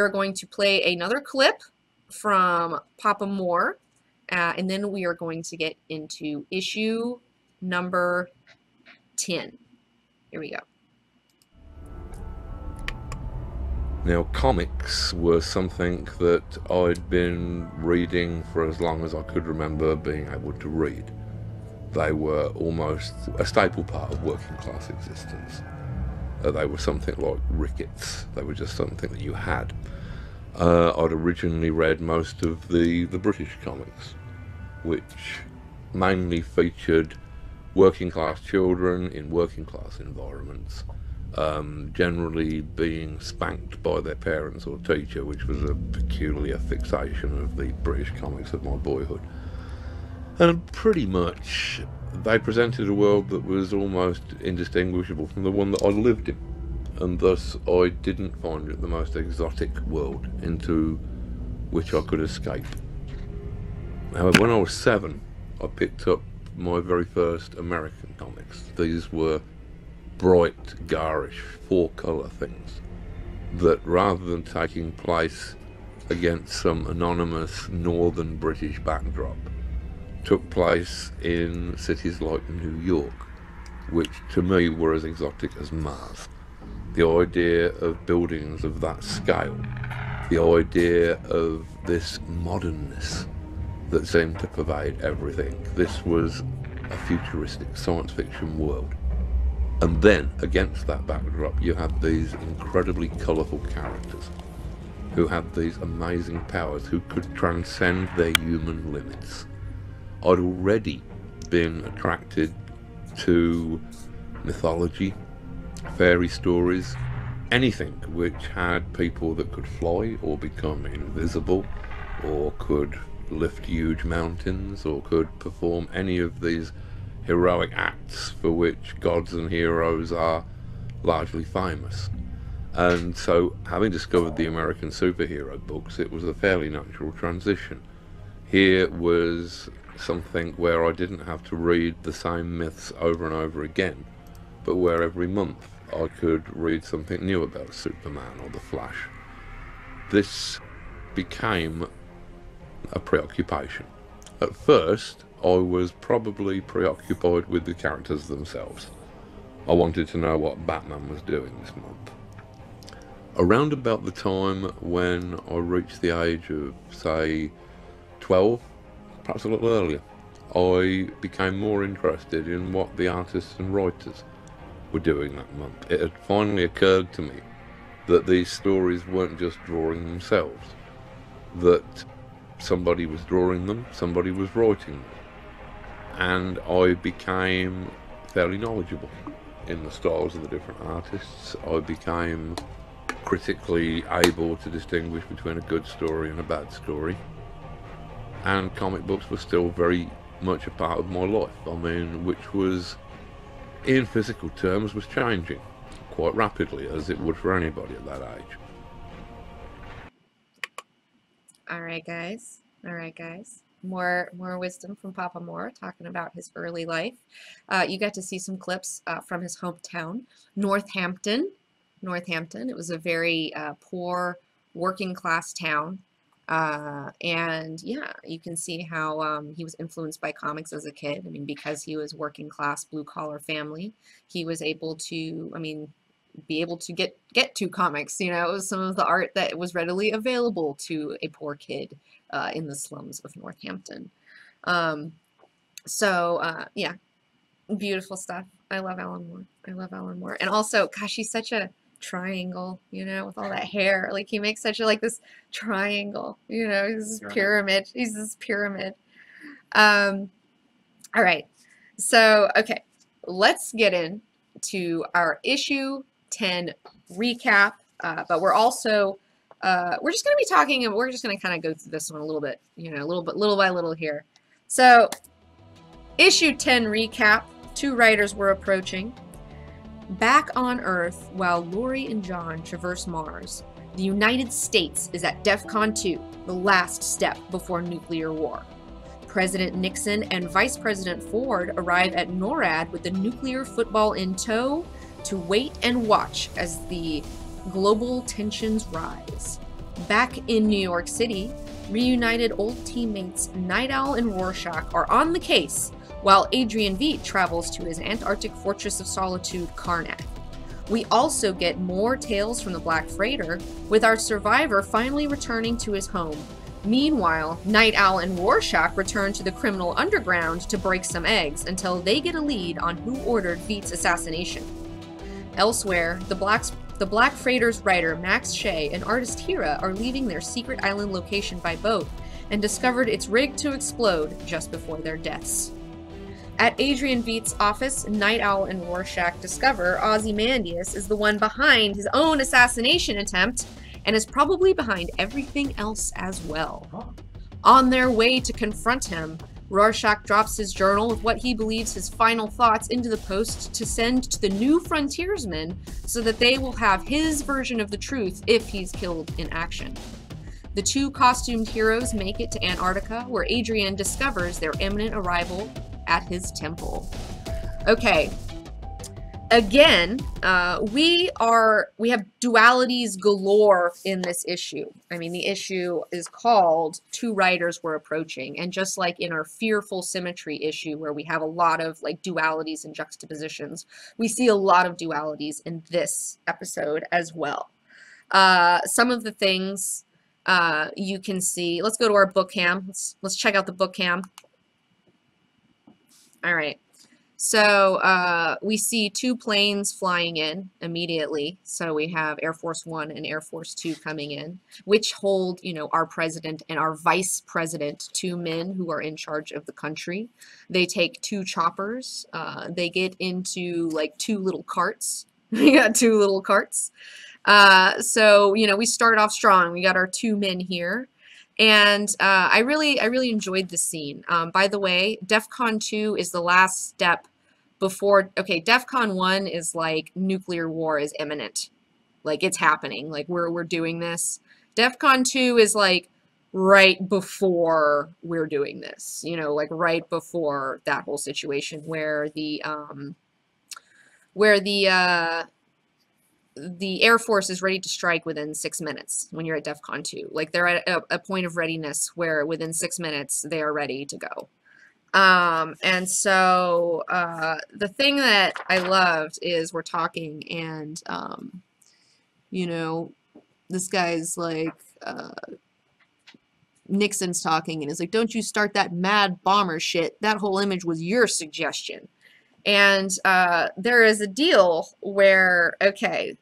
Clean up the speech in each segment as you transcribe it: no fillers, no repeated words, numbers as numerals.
are going to play another clip from Papa More, and then we are going to get into issue number 10. Here we go. Now, comics were something that I'd been reading for as long as I could remember being able to read. They were almost a staple part of working class existence. They were something like rickets. They were just something that you had. I'd originally read most of the British comics, which mainly featured working class children in working class environments, generally being spanked by their parents or teacher, which was a peculiar fixation of the British comics of my boyhood. And pretty much they presented a world that was almost indistinguishable from the one that I lived in, and thus I didn't find it the most exotic world into which I could escape. However, when I was 7, I picked up my very first American comics. These were bright, garish, 4-colour things that, rather than taking place against some anonymous northern British backdrop, took place in cities like New York, which to me were as exotic as Mars. The idea of buildings of that scale, the idea of this modernness that seemed to pervade everything. This was a futuristic science fiction world. And then, against that backdrop, you had these incredibly colourful characters who had these amazing powers, who could transcend their human limits. I'd already been attracted to mythology, fairy stories, anything which had people that could fly or become invisible, or could lift huge mountains, or could perform any of these heroic acts for which gods and heroes are largely famous. And so, having discovered the American superhero books, it was a fairly natural transition. Here was something where I didn't have to read the same myths over and over again, but where every month I could read something new about Superman or the Flash. This became a preoccupation. At first, I was probably preoccupied with the characters themselves. I wanted to know what Batman was doing this month. Around about the time when I reached the age of, say, 12, perhaps a little earlier, I became more interested in what the artists and writers were doing that month. It had finally occurred to me that these stories weren't just drawing themselves, that somebody was drawing them, somebody was writing them. And I became fairly knowledgeable in the styles of the different artists. I became critically able to distinguish between a good story and a bad story. And comic books were still very much a part of my life. I mean, which was, in physical terms, was changing quite rapidly, as it would for anybody at that age. All right, guys. More wisdom from Papa More, talking about his early life. You got to see some clips from his hometown, Northampton. It was a very poor working class town. And yeah, you can see how he was influenced by comics as a kid. I mean, because he was working class, blue collar family, he was able to, be able to get to comics. You know, it was some of the art that was readily available to a poor kid in the slums of Northampton. Yeah, beautiful stuff. I love Alan Moore. And also, gosh, he's such a triangle, you know, with all that hair. Like, he makes such a, like, this triangle, you know, he's this pyramid. All right. So, okay, let's get into our issue 10 recap. But we're also, we're just going to be talking, and we're just going to kind of go through this one a little bit, you know, little by little here. So, issue 10 recap. 2 writers were approaching. Back on Earth, while Lori and John traverse Mars, the United States is at DEFCON 2, the last step before nuclear war. President Nixon and Vice President Ford arrive at NORAD with the nuclear football in tow to wait and watch as the global tensions rise. Back in New York City, reunited old teammates Night Owl and Rorschach are on the case, while Adrian Veidt travels to his Antarctic fortress of solitude, Karnak. We also get more tales from the Black Freighter, with our survivor finally returning to his home. Meanwhile, Night Owl and Rorschach return to the criminal underground to break some eggs until they get a lead on who ordered Veidt's assassination. Elsewhere, the Black Freighter's writer Max Shea and artist Hira are leaving their secret island location by boat and discovered it's rigged to explode just before their deaths. At Adrian Veidt's office, Night Owl and Rorschach discover Ozymandias is the one behind his own assassination attempt and is probably behind everything else as well. On their way to confront him, Rorschach drops his journal with what he believes his final thoughts into the post to send to the new frontiersmen so that they will have his version of the truth if he's killed in action. The two costumed heroes make it to Antarctica, where Adrian discovers their imminent arrival at his temple. Okay, again, we have dualities galore in this issue. I mean, the issue is called Two Riders Were Approaching, and just like in our Fearful Symmetry issue, where we have a lot of like dualities and juxtapositions, we see a lot of dualities in this episode as well. Some of the things you can see. Let's go to our book cam. Let's check out the book cam. All right. So we see two planes flying in immediately. So we have Air Force One and Air Force Two coming in, which hold, you know, our president and our vice president, two men who are in charge of the country. They take two choppers. They get into like two little carts. We got two little carts. So, you know, we start off strong. We got our two men here. And I really enjoyed this scene. By the way, DEFCON 2 is the last step before, okay, DEFCON 1 is like nuclear war is imminent. Like it's happening. Like we're doing this. DEFCON 2 is like right before we're doing this. You know, like right before that whole situation where the Air Force is ready to strike within 6 minutes when you're at DEFCON 2. Like they're at a point of readiness where within 6 minutes they are ready to go. And so the thing that I loved is we're talking and, you know, this guy's like, Nixon's talking and is like, don't you start that mad bomber shit. That whole image was your suggestion. And there is a deal where, okay,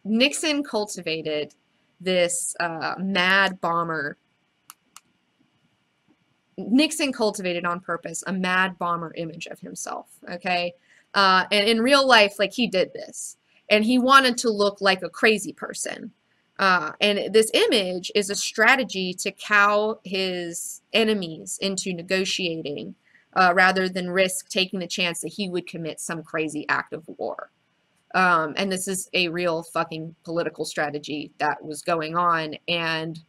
Nixon cultivated this mad bomber. Nixon cultivated on purpose a mad bomber image of himself, okay? And in real life, like, he did this. And he wanted to look like a crazy person. And this image is a strategy to cow his enemies into negotiating rather than risk taking the chance that he would commit some crazy act of war. And this is a real fucking political strategy that was going on. And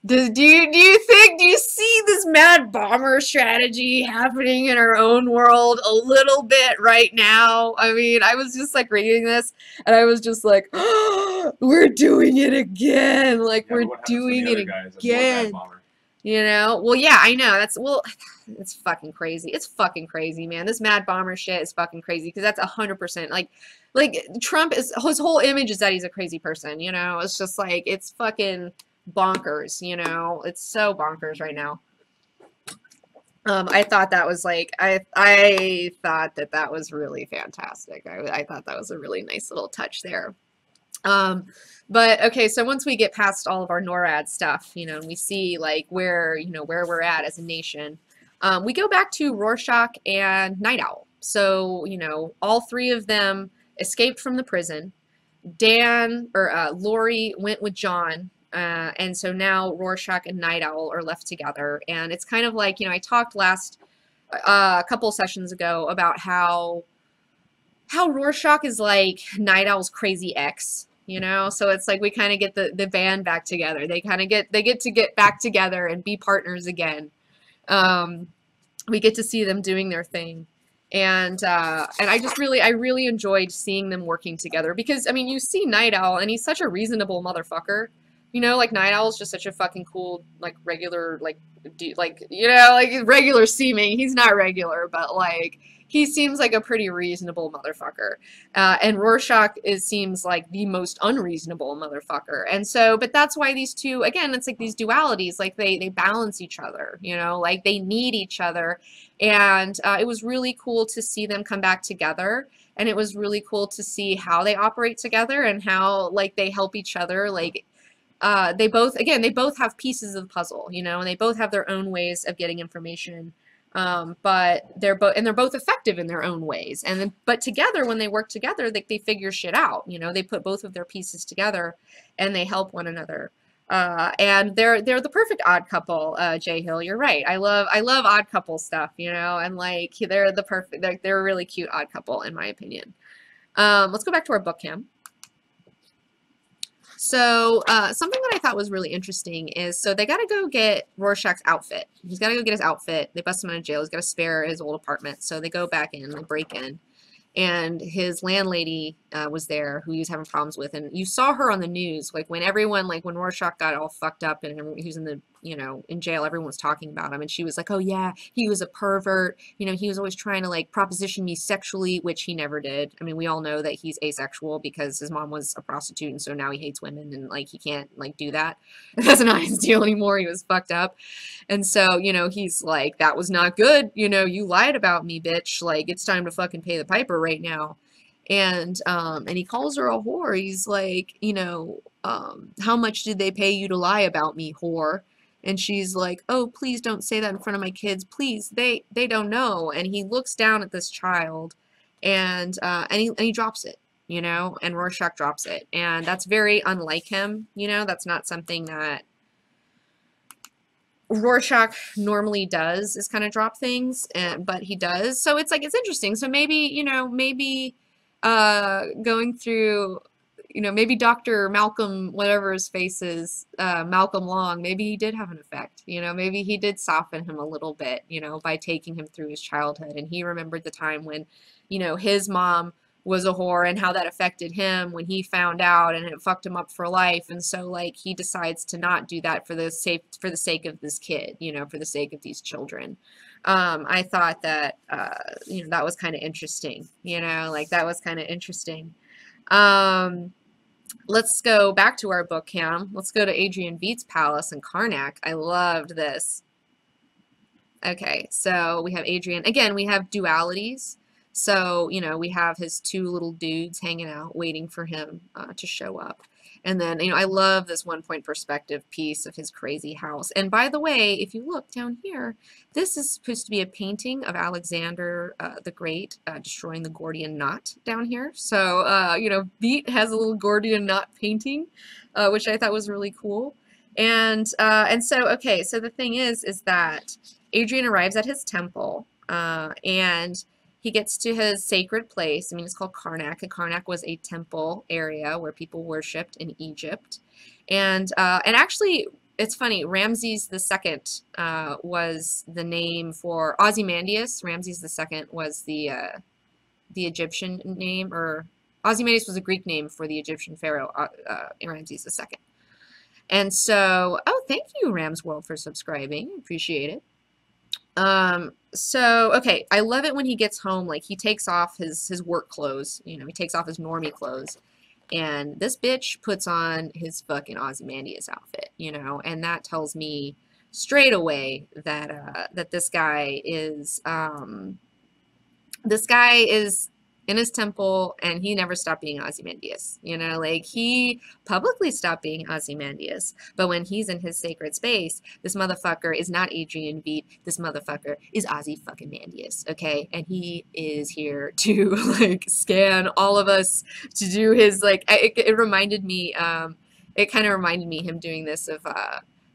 do you see this mad bomber strategy happening in our own world a little bit right now? I mean, I was just like reading this and I was just like, oh, we're doing it again. Like, yeah, we're doing it again. You know? Well, yeah, I know. It's fucking crazy. It's fucking crazy, man. This mad bomber shit is fucking crazy because that's 100%. Like Trump his whole image is that he's a crazy person, you know? It's just like, it's fucking bonkers, you know? It's so bonkers right now. I thought that was like, I thought that was really fantastic. I thought that was a really nice little touch there. But okay, so once we get past all of our NORAD stuff, you know, and we see like where we're at as a nation, we go back to Rorschach and Night Owl. So, you know, all three of them escaped from the prison. Lori went with John, and so now Rorschach and Night Owl are left together. And it's kind of like, you know, I talked last couple sessions ago about how Rorschach is like Night Owl's crazy ex. You know, so it's like we kind of get the band back together. They get to get back together and be partners again. We get to see them doing their thing. And I really enjoyed seeing them working together because I mean you see Night Owl and he's such a reasonable motherfucker. You know, like Night Owl's just such a fucking cool, like regular, like, like regular seeming. He's not regular, but like he seems like a pretty reasonable motherfucker. And Rorschach seems like the most unreasonable motherfucker. And so, but that's why these two, again, it's like these dualities, like they balance each other. You know, like they need each other. And it was really cool to see them come back together. And it was really cool to see how they operate together and how like they help each other. Like they both have pieces of the puzzle, you know, and they both have their own ways of getting information. But they're both effective in their own ways. And then, but together, when they work together, they figure shit out. You know, they put both of their pieces together, and they help one another. And they're the perfect odd couple. Jay Hill, you're right. I love odd couple stuff. You know, and like they're the perfect. They're a really cute odd couple, in my opinion. Let's go back to our book cam. So something that I thought was really interesting is, so they got to go get Rorschach's outfit. He's got to go get his outfit. They bust him out of jail. He's got to spare his old apartment. So they go back in, they break in. And his landlady was there, who he was having problems with. And you saw her on the news, like when everyone, like when Rorschach got all fucked up and he was in the, you know, in jail, everyone was talking about him. And she was like, oh yeah, he was a pervert. You know, he was always trying to like proposition me sexually, which he never did. I mean, we all know that he's asexual because his mom was a prostitute. And so now he hates women and like he can't like do that. That's not his deal anymore. He was fucked up. And so, you know, he's like, that was not good. You know, you lied about me, bitch. Like, it's time to fucking pay the piper right now. And he calls her a whore. He's like, you know, how much did they pay you to lie about me, whore? And she's like, oh, please don't say that in front of my kids. Please, they don't know. And he looks down at this child and he drops it, you know, and Rorschach drops it. And that's very unlike him, you know, that's not something that Rorschach normally does, is kind of drop things, but he does. So it's like, it's interesting. So maybe, you know, maybe going through, you know, maybe Dr. Malcolm, whatever his face is, Malcolm Long, maybe he did have an effect, you know, maybe he did soften him a little bit, you know, by taking him through his childhood. And he remembered the time when, you know, his mom was a whore and how that affected him when he found out, and it fucked him up for life. And so like he decides to not do that for the sake of this kid, you know, for the sake of these children. I thought that you know, that was kind of interesting, you know, like that was kind of interesting. Let's go back to our book cam. Let's go to Adrian Veidt's palace in Karnak. I loved this. Okay, so we have Adrian. Again, we have dualities. So, you know, we have his two little dudes hanging out, waiting for him to show up. And then, you know, I love this one-point perspective piece of his crazy house. And by the way, if you look down here, this is supposed to be a painting of Alexander the Great destroying the Gordian knot down here. So, you know, Veidt has a little Gordian knot painting, which I thought was really cool. And so, okay, so the thing is that Adrian arrives at his temple, and he gets to his sacred place. I mean, it's called Karnak, and Karnak was a temple area where people worshipped in Egypt. And actually, it's funny, Ramses II was the name for Ozymandias. Ramses II was the Egyptian name, or Ozymandias was a Greek name for the Egyptian pharaoh, Ramses II. And so, oh, thank you, Rams World, for subscribing. Appreciate it. So, okay, I love it when he gets home, like, he takes off his work clothes, you know, he takes off his normie clothes, and this bitch puts on his fucking Ozymandias outfit, you know, and that tells me straight away that, that this guy is in his temple, and he never stopped being Ozymandias, you know, like, he publicly stopped being Ozymandias, but when he's in his sacred space, this motherfucker is not Adrian Veidt, this motherfucker is Ozzy fucking Mandius, okay, and he is here to, like, scan all of us, to do his, like, it reminded me, it kind of reminded me him doing this of,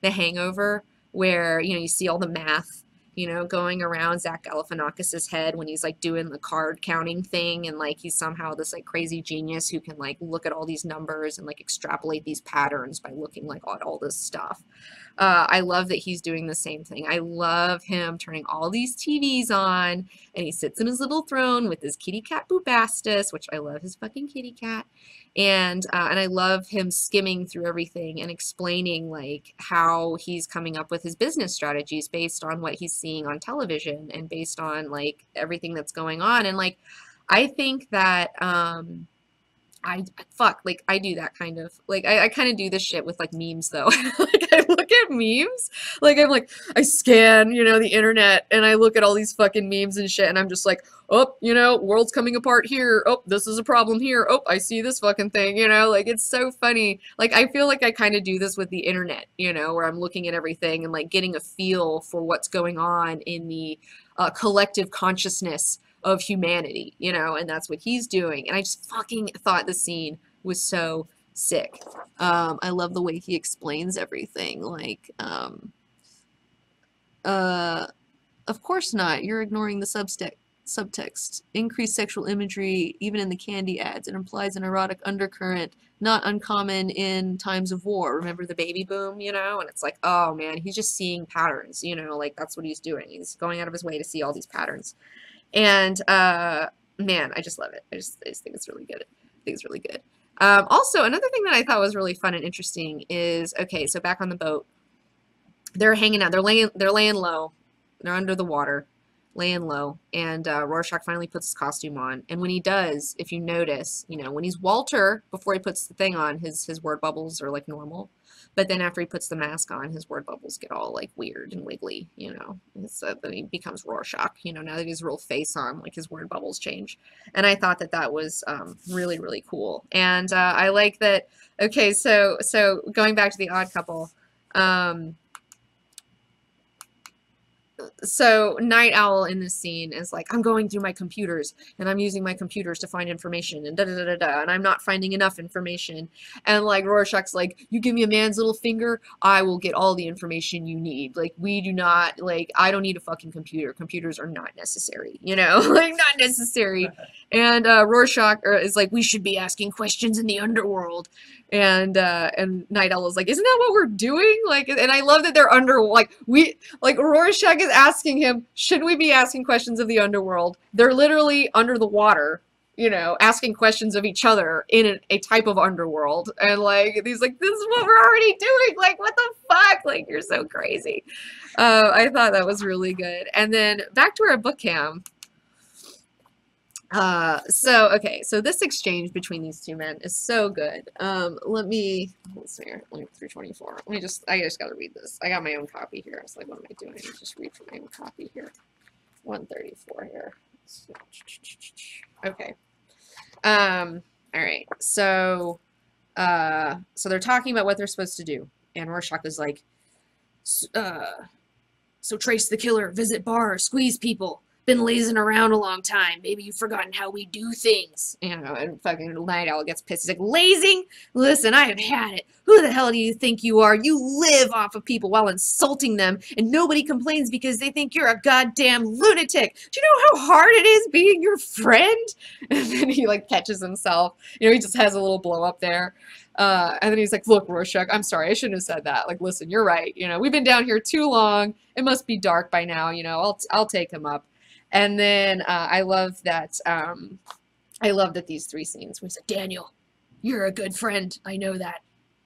The Hangover, where, you know, you see all the math you know, going around Zach Galifianakis's head when he's like doing the card counting thing, and like he's somehow this like crazy genius who can like look at all these numbers and like extrapolate these patterns by looking like at all this stuff. I love that he's doing the same thing. I love him turning all these TVs on, and he sits in his little throne with his kitty cat Bubastis, which I love his fucking kitty cat. And I love him skimming through everything and explaining like how he's coming up with his business strategies based on what he's seeing on television and based on like everything that's going on. And like I think that I do that kind of like I kind of do this shit with like memes though. Like I look at memes, like I'm like I scan, you know, the internet and I look at all these fucking memes and shit and I'm just like, oh, you know, world's coming apart here. Oh, this is a problem here. Oh, I see this fucking thing, you know, like it's so funny. Like I feel like I kind of do this with the internet, you know, where I'm looking at everything and like getting a feel for what's going on in the collective consciousness of humanity, you know, and that's what he's doing. And I just fucking thought the scene was so sick. I love the way he explains everything. Like, of course not. You're ignoring the subtext. Increased sexual imagery, even in the candy ads. It implies an erotic undercurrent, not uncommon in times of war. Remember the baby boom, you know? And it's like, oh man, he's just seeing patterns, you know, like that's what he's doing. He's going out of his way to see all these patterns. And man, I just love it. I just think it's really good. I think it's really good. Also, another thing that I thought was really fun and interesting is, okay, so back on the boat, they're hanging out. They're laying low. They're under the water, laying low. And Rorschach finally puts his costume on. And when he does, if you notice, you know, when he's Walter, before he puts the thing on, his word bubbles are like normal. But then after he puts the mask on, his word bubbles get all like weird and wiggly, you know. So then he becomes Rorschach, you know, now that he's real face on, like his word bubbles change. And I thought that that was really, really cool. And I like that, okay, so going back to The Odd Couple, so Night Owl in this scene is like, I'm going through my computers and I'm using my computers to find information and da da da da da, and I'm not finding enough information. And like Rorschach's like, you give me a man's little finger, I will get all the information you need. Like we do not, like I don't need a fucking computer. Computers are not necessary, you know, like not necessary. And Rorschach is like, we should be asking questions in the underworld. And Night Owl is like, isn't that what we're doing? Like, and I love that they're under, like Rorschach is asking him, should we be asking questions of the underworld? They're literally under the water, you know, asking questions of each other in a type of underworld. And like, he's like, this is what we're already doing. Like, what the fuck? Like, you're so crazy. I thought that was really good. And then back to our book cam. Okay, so this exchange between these two men is so good. Let's see here, link 324. I just gotta read this. I got my own copy here. I was like, what am I doing? Just read from my own copy here. 134 here. Okay. All right. So they're talking about what they're supposed to do. And Rorschach is like, so trace the killer, visit bars, squeeze people. Been lazing around a long time. Maybe you've forgotten how we do things. You know, and fucking Night Owl gets pissed. He's like, lazing? Listen, I have had it. Who the hell do you think you are? You live off of people while insulting them, and nobody complains because they think you're a goddamn lunatic. Do you know how hard it is being your friend? And then he like catches himself. You know, he just has a little blow up there. And then he's like, look, Rorschach, I'm sorry. I shouldn't have said that. Like, listen, you're right. You know, we've been down here too long. It must be dark by now. You know, I'll take him up. And then I love that these three scenes where he's like, Daniel, you're a good friend. I know that.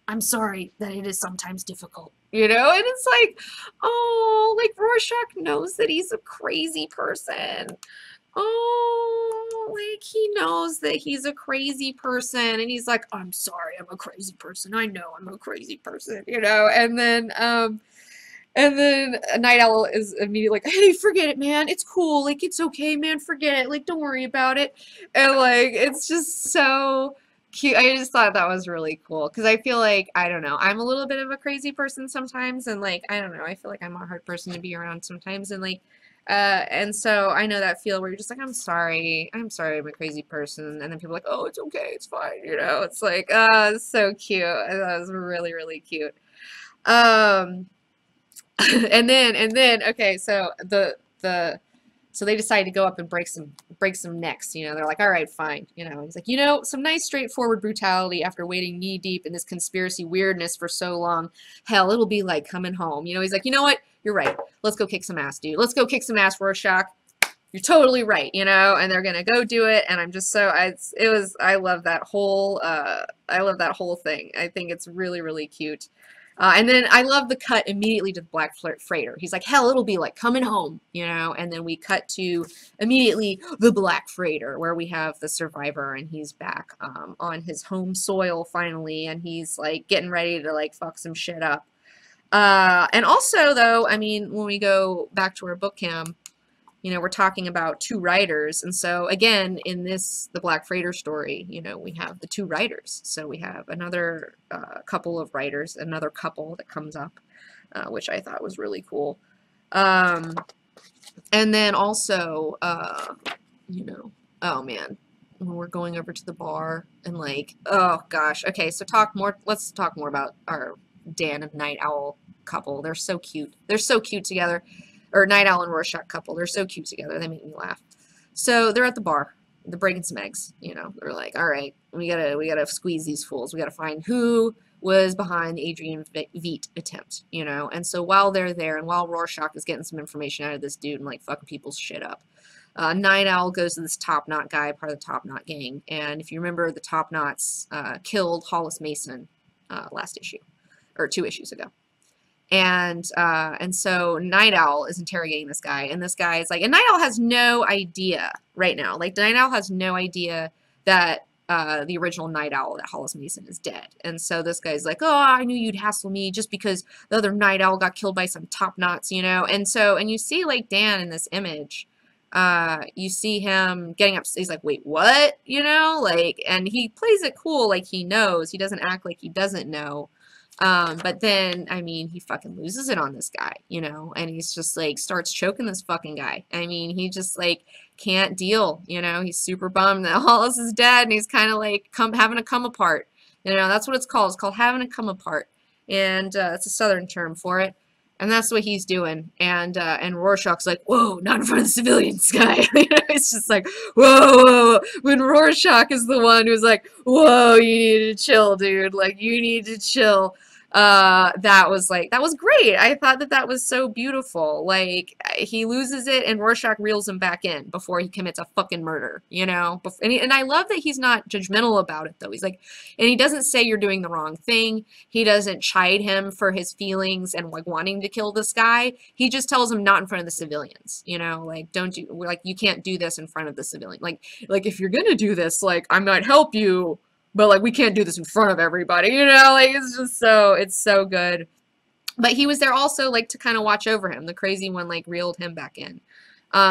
I'm sorry that it is sometimes difficult. You know, and it's like, oh, like Rorschach knows that he's a crazy person. Oh, like he knows that he's a crazy person. And he's like, I'm sorry, I'm a crazy person. I know I'm a crazy person, you know, and then Night Owl is immediately like, hey, forget it, man. It's cool. Like, it's okay, man. Forget it. Like, don't worry about it. And, like, it's just so cute. I just thought that was really cool. Because I feel like, I don't know, I'm a little bit of a crazy person sometimes. And, like, I don't know. I feel like I'm a hard person to be around sometimes. And, like, and so I know that feel where you're just like, I'm sorry. I'm a crazy person. And then people are like, oh, it's okay. It's fine. You know, it's like, it's so cute. That was really, really cute. and then okay, so so they decide to go up and break some necks. You know, they're like, all right, fine. You know, he's like, you know, some nice straightforward brutality after wading knee deep in this conspiracy weirdness for so long. Hell, it'll be like coming home. You know, he's like, you know what? You're right. Let's go kick some ass, dude. Let's go kick some ass, Rorschach. You're totally right, you know, and they're gonna go do it, and I'm just so I love that whole thing. I think it's really, really cute. And then I love the cut immediately to the Black Freighter. He's like, hell, it'll be like coming home, you know, and then we cut to immediately the Black Freighter, where we have the survivor, and he's back on his home soil finally, and he's like getting ready to like fuck some shit up. And also, though, I mean, when we go back to our book cam, you know, we're talking about two writers. And so, again, in the Black Freighter story, you know, we have the two writers. So we have another couple of writers, another couple that comes up, which I thought was really cool. And then also, you know, oh, man, when we're going over to the bar and like, oh, gosh. Okay, so let's talk more about our Dan and Night Owl couple. They're so cute. They're so cute together. Or Night Owl and Rorschach couple. They're so cute together. They make me laugh. So they're at the bar. They're breaking some eggs. You know, they're like, all right, we gotta squeeze these fools. We gotta find who was behind the Adrian Veidt attempt. You know, and so while they're there, and while Rorschach is getting some information out of this dude and like fucking people's shit up, Night Owl goes to this Top Knot guy, part of the Top Knot gang. And if you remember, the Top Knots killed Hollis Mason last issue, or 2 issues ago. And so Night Owl is interrogating this guy, and this guy is like, and Night Owl has no idea right now. Like, Night Owl has no idea that the original Night Owl, that Hollis Mason, is dead. And so this guy's like, oh, I knew you'd hassle me just because the other Night Owl got killed by some Top Knots, you know? And so, and you see, like, Dan in this image, you see him getting up, he's like, wait, what? You know? Like, and he plays it cool, like he knows. He doesn't act like he doesn't know. But then, I mean, he fucking loses it on this guy, you know, and he's just like, starts choking this fucking guy. I mean, he just like can't deal, you know, he's super bummed that Hollis is dead, and he's kind of like having a come apart, you know, that's what it's called. It's called having a come apart, and it's a Southern term for it. And that's what he's doing. And Rorschach's like, whoa, not in front of the civilians, guy. You know, it's just like, whoa, whoa. When Rorschach is the one who's like, whoa, you need to chill, dude. Like, you need to chill. That was great. I thought that was so beautiful. Like, he loses it, and Rorschach reels him back in before he commits a fucking murder, you know? And I love that he's not judgmental about it, though. He's like, and he doesn't say you're doing the wrong thing. He doesn't chide him for his feelings and like wanting to kill this guy. He just tells him not in front of the civilians, you know? Like, you can't do this in front of the civilian. Like if you're gonna do this, like, I might help you, but like, we can't do this in front of everybody, you know? Like, it's so good. But he was there also like to kind of watch over him. The crazy one like reeled him back in,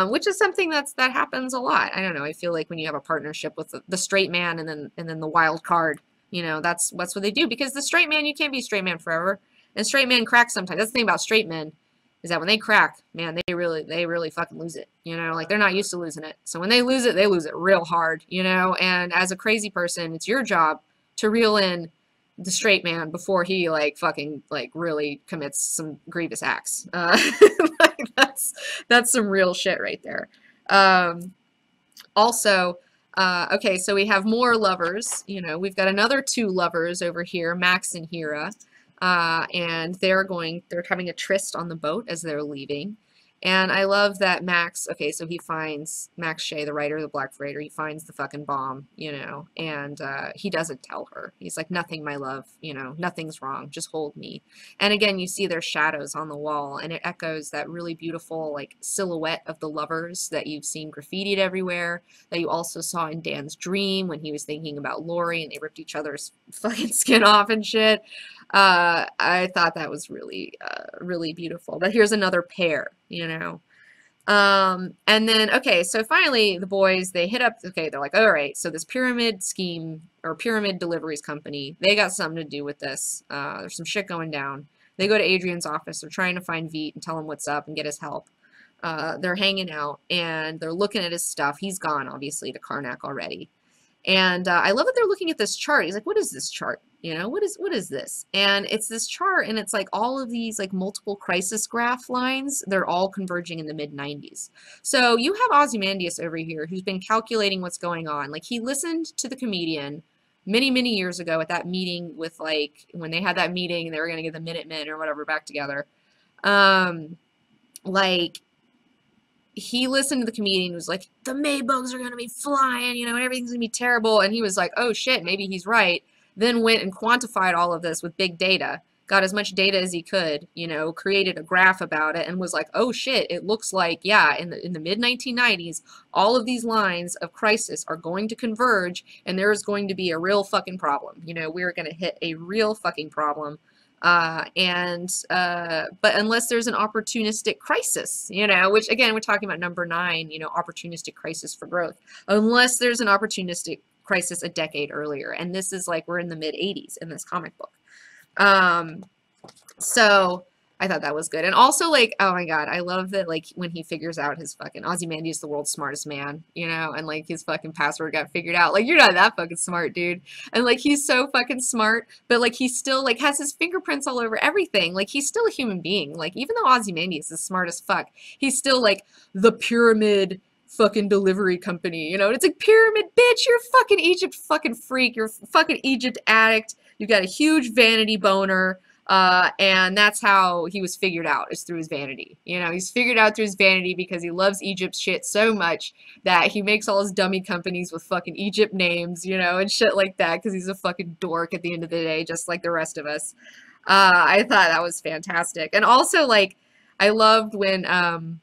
which is something that happens a lot. I don't know. I feel like when you have a partnership with the straight man and then the wild card, you know, that's what they do, because the straight man, you can't be a straight man forever, and straight men crack sometimes. That's the thing about straight men, is that when they crack, man, they really fucking lose it, you know, like they're not used to losing it. So when they lose it real hard, you know, and as a crazy person, it's your job to reel in the straight man before he like fucking like really commits some grievous acts. Like that's some real shit right there. Also, okay, so we have more lovers, you know, we've got another 2 lovers over here, Max and Hera. And they're having a tryst on the boat as they're leaving. And I love that Max, okay, so he finds, Max Shea, the writer of the Black Freighter, he finds the fucking bomb, you know, and he doesn't tell her. He's like, nothing, my love, you know, nothing's wrong, just hold me. And again, you see their shadows on the wall, and it echoes that really beautiful, like, silhouette of the lovers that you've seen graffitied everywhere, that you also saw in Dan's dream when he was thinking about Lori and they ripped each other's fucking skin off and shit. I thought that was really, really beautiful. But here's another pair, you know. And then, okay, so finally the boys, they hit up, okay, they're like, all right, so this pyramid scheme, or pyramid deliveries company, they got something to do with this. There's some shit going down. They go to Adrian's office. They're trying to find Veidt and tell him what's up and get his help. They're hanging out, and they're looking at his stuff. He's gone, obviously, to Karnak already. And I love that they're looking at this chart. He's like, what is this chart? You know, what is this? And it's this chart, and it's like all of these like multiple crisis graph lines. They're all converging in the mid 90s. So you have Ozymandias over here who's been calculating what's going on. Like he listened to the comedian many years ago at that meeting with like when they had that meeting, they were going to get the Minutemen or whatever back together. Like he listened to the comedian and was like, the Maybugs are going to be flying, you know, and everything's going to be terrible. And he was like, oh shit, maybe he's right. Then went and quantified all of this with big data, got as much data as he could, you know, created a graph about it and was like, oh shit, it looks like, yeah, in the mid 1990s, all of these lines of crisis are going to converge and there is going to be a real fucking problem. You know, we're going to hit a real fucking problem. But unless there's an opportunistic crisis, you know, which again, we're talking about number 9, you know, opportunistic crisis for growth, unless there's an opportunistic crisis a decade earlier. And this is like, we're in the mid 80s in this comic book. So I thought that was good. And also like, oh my God, I love that like when he figures out his fucking Ozymandias, the world's smartest man, you know, and like his fucking password got figured out. Like, you're not that fucking smart, dude. And like, he's so fucking smart, but like, he still like has his fingerprints all over everything. Like, he's still a human being. Like, even though Ozymandias is smart as fuck, he's still like the pyramid fucking delivery company, you know? And it's like, pyramid, bitch, you're a fucking Egypt fucking freak. You're a fucking Egypt addict. You've got a huge vanity boner. And that's how he was figured out, is through his vanity. You know, he's figured out through his vanity because he loves Egypt shit so much that he makes all his dummy companies with fucking Egypt names, you know, and shit like that because he's a fucking dork at the end of the day, just like the rest of us. I thought that was fantastic. And also, like, I loved when,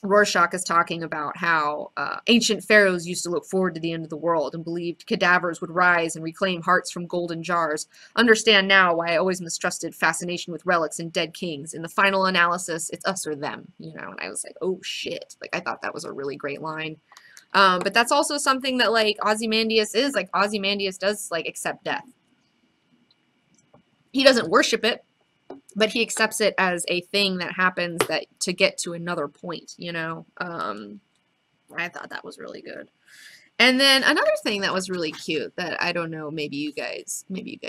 Rorschach is talking about how ancient pharaohs used to look forward to the end of the world and believed cadavers would rise and reclaim hearts from golden jars. Understand now why I always mistrusted fascination with relics and dead kings. In the final analysis, it's us or them, you know. And I was like, oh shit. Like, I thought that was a really great line. But that's also something that like Ozymandias is. Like, Ozymandias does like accept death. He doesn't worship it, but he accepts it as a thing that happens that to get to another point, you know. I thought that was really good. And then another thing that was really cute that I don't know, maybe you guys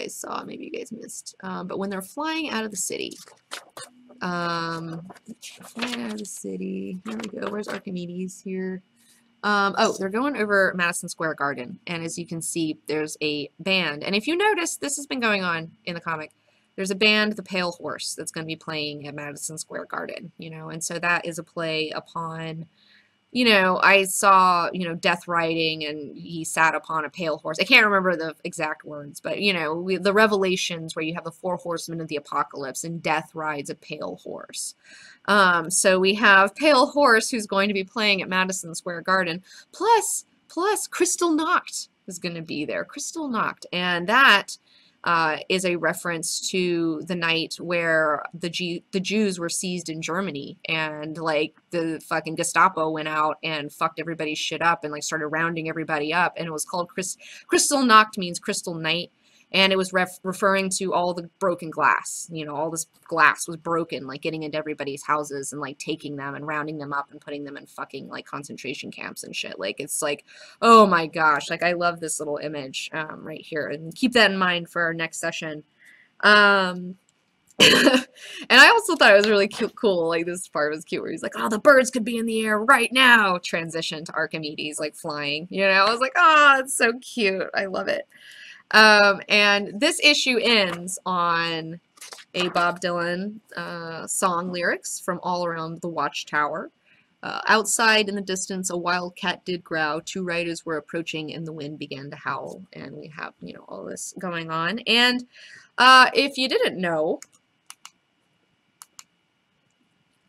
saw, maybe you guys missed. But when they're flying out of the city, flying out of the city, here we go. Where's Archimedes here? Oh, they're going over Madison Square Garden, and as you can see, there's a band. And if you notice, this has been going on in the comic. There's a band, the Pale Horse, that's going to be playing at Madison Square Garden, you know, and so that is a play upon, you know, I saw, you know, Death riding and he sat upon a pale horse. I can't remember the exact words, but, you know, the Revelations where you have the 4 horsemen of the apocalypse and Death rides a pale horse. So we have Pale Horse who's going to be playing at Madison Square Garden, plus Kristallnacht is going to be there. Kristallnacht, and that is a reference to the night where the Jews were seized in Germany, and like the fucking Gestapo went out and fucked everybody's shit up and like started rounding everybody up, and it was called Kristallnacht, means crystal night, and it was referring to all the broken glass. You know, all this glass was broken, like getting into everybody's houses and like taking them and rounding them up and putting them in fucking like concentration camps and shit. Like, it's like, oh my gosh, like I love this little image right here, and keep that in mind for our next session. And I also thought it was really cool, like this part was cute where he's like, oh, the birds could be in the air right now, transition to Archimedes like flying, you know. I was like, oh, it's so cute, I love it. And this issue ends on a Bob Dylan song lyrics from All Around the Watchtower. Outside in the distance, a wild cat did growl. 2 riders were approaching, and the wind began to howl. And we have, you know, all this going on. And if you didn't know,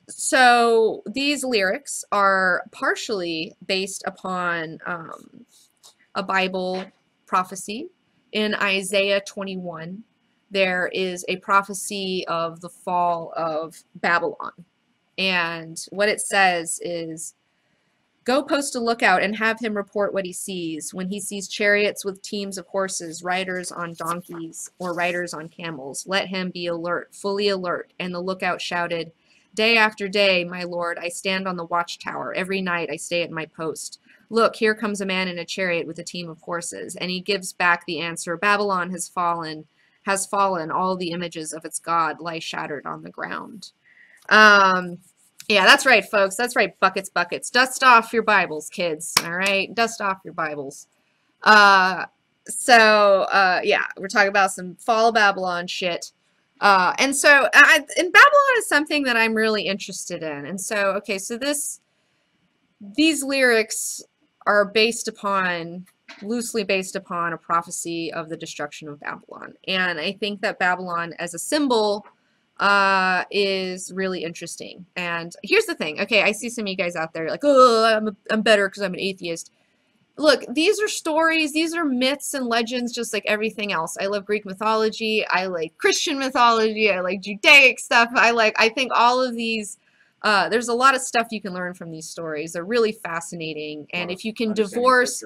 so these lyrics are partially based upon a Bible prophecy. In Isaiah 21, there is a prophecy of the fall of Babylon. And what it says is, go post a lookout and have him report what he sees. When he sees chariots with teams of horses, riders on donkeys, or riders on camels, let him be alert, fully alert. And the lookout shouted, Day after day, my lord, I stand on the watchtower. Every night I stay at my post. Look, here comes a man in a chariot with a team of horses. And he gives back the answer, Babylon has fallen. Has fallen. All the images of its God lie shattered on the ground. Yeah, that's right, folks. That's right, buckets, buckets. Dust off your Bibles, kids. All right? Dust off your Bibles. Yeah, we're talking about some fall of Babylon shit. And Babylon is something that I'm really interested in. And so, okay, so these lyrics are loosely based upon a prophecy of the destruction of Babylon. And I think that Babylon as a symbol is really interesting. And here's the thing. Okay, I see some of you guys out there like, oh, I'm better because I'm an atheist. Look, these are stories, these are myths and legends just like everything else. I love Greek mythology, I like Christian mythology, I like Judaic stuff. I think all of these, there's a lot of stuff you can learn from these stories. They're really fascinating. And if you can divorce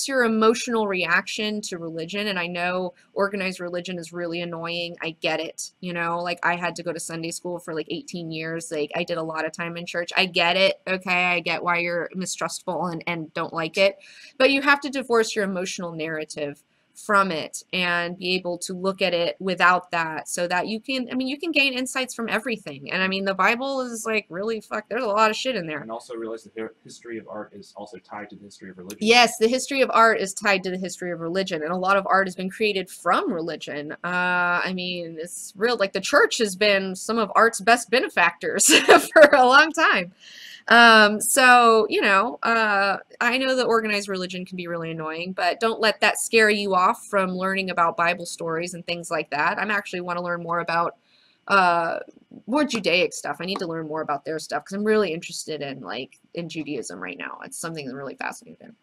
your emotional reaction to religion, and I know organized religion is really annoying, I get it. You know, like I had to go to Sunday school for like 18 years. Like I did a lot of time in church. I get it. Okay. I get why you're mistrustful and don't like it, but you have to divorce your emotional narrative from it and be able to look at it without that, so that you can gain insights from everything. And I mean, the Bible is like really there's a lot of shit in there. And also realize that the history of art is also tied to the history of religion. Yes, the history of art is tied to the history of religion, and a lot of art has been created from religion. I mean, it's real, like the church has been some of art's best benefactors for a long time. So, you know, I know that organized religion can be really annoying, but don't let that scare you off from learning about Bible stories and things like that. I'm actually want to learn more about, more Judaic stuff. I need to learn more about their stuff because I'm really interested in Judaism right now. It's something I'm really fascinated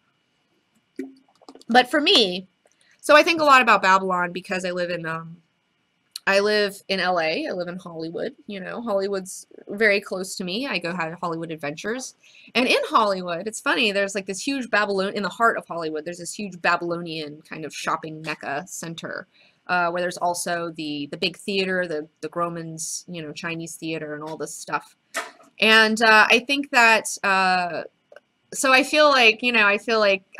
in. But for me, so I think a lot about Babylon because I live in LA, I live in Hollywood, you know, Hollywood's very close to me. I go have Hollywood adventures. And in Hollywood, it's funny, there's like this huge in the heart of Hollywood, there's this huge Babylonian kind of shopping mecca center, where there's also the big theater, the Grauman's, you know, Chinese theater and all this stuff. And I think that, so I feel like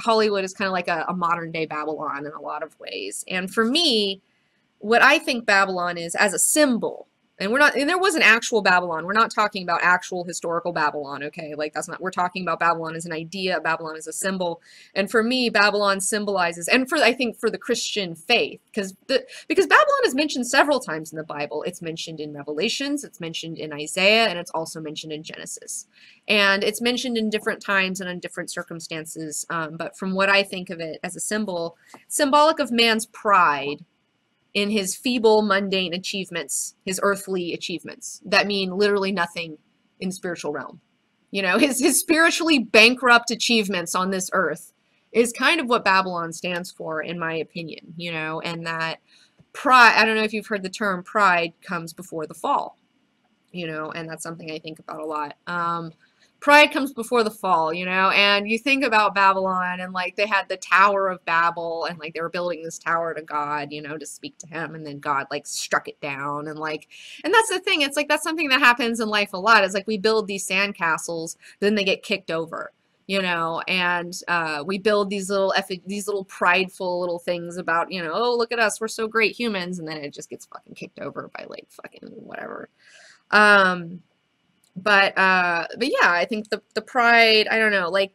Hollywood is kind of like a modern day Babylon in a lot of ways. And for me, what I think Babylon is as a symbol, and there was an actual Babylon. We're not talking about actual historical Babylon, okay? Like we're talking about Babylon as an idea, Babylon as a symbol. And for me, Babylon symbolizes, and I think for the Christian faith, because Babylon is mentioned several times in the Bible. It's mentioned in Revelations, it's mentioned in Isaiah, and it's also mentioned in Genesis. And it's mentioned in different times and in different circumstances. But from what I think of it as a symbol, symbolic of man's pride in his feeble, mundane achievements, his earthly achievements that mean literally nothing in the spiritual realm. You know, his spiritually bankrupt achievements on this earth is kind of what Babylon stands for, in my opinion, you know, and that pride, I don't know if you've heard the term, pride comes before the fall, you know, and that's something I think about a lot. Pride comes before the fall, you know, and you think about Babylon and like they had the Tower of Babel and like they were building this tower to God, you know, to speak to him, and then God like struck it down and that's the thing. It's like that's something that happens in life a lot. It's like we build these sandcastles, then they get kicked over, you know, and we build these little prideful little things about, you know, oh, look at us, we're so great humans, and then it just gets fucking kicked over by like fucking whatever. But yeah, I think the pride, I don't know, like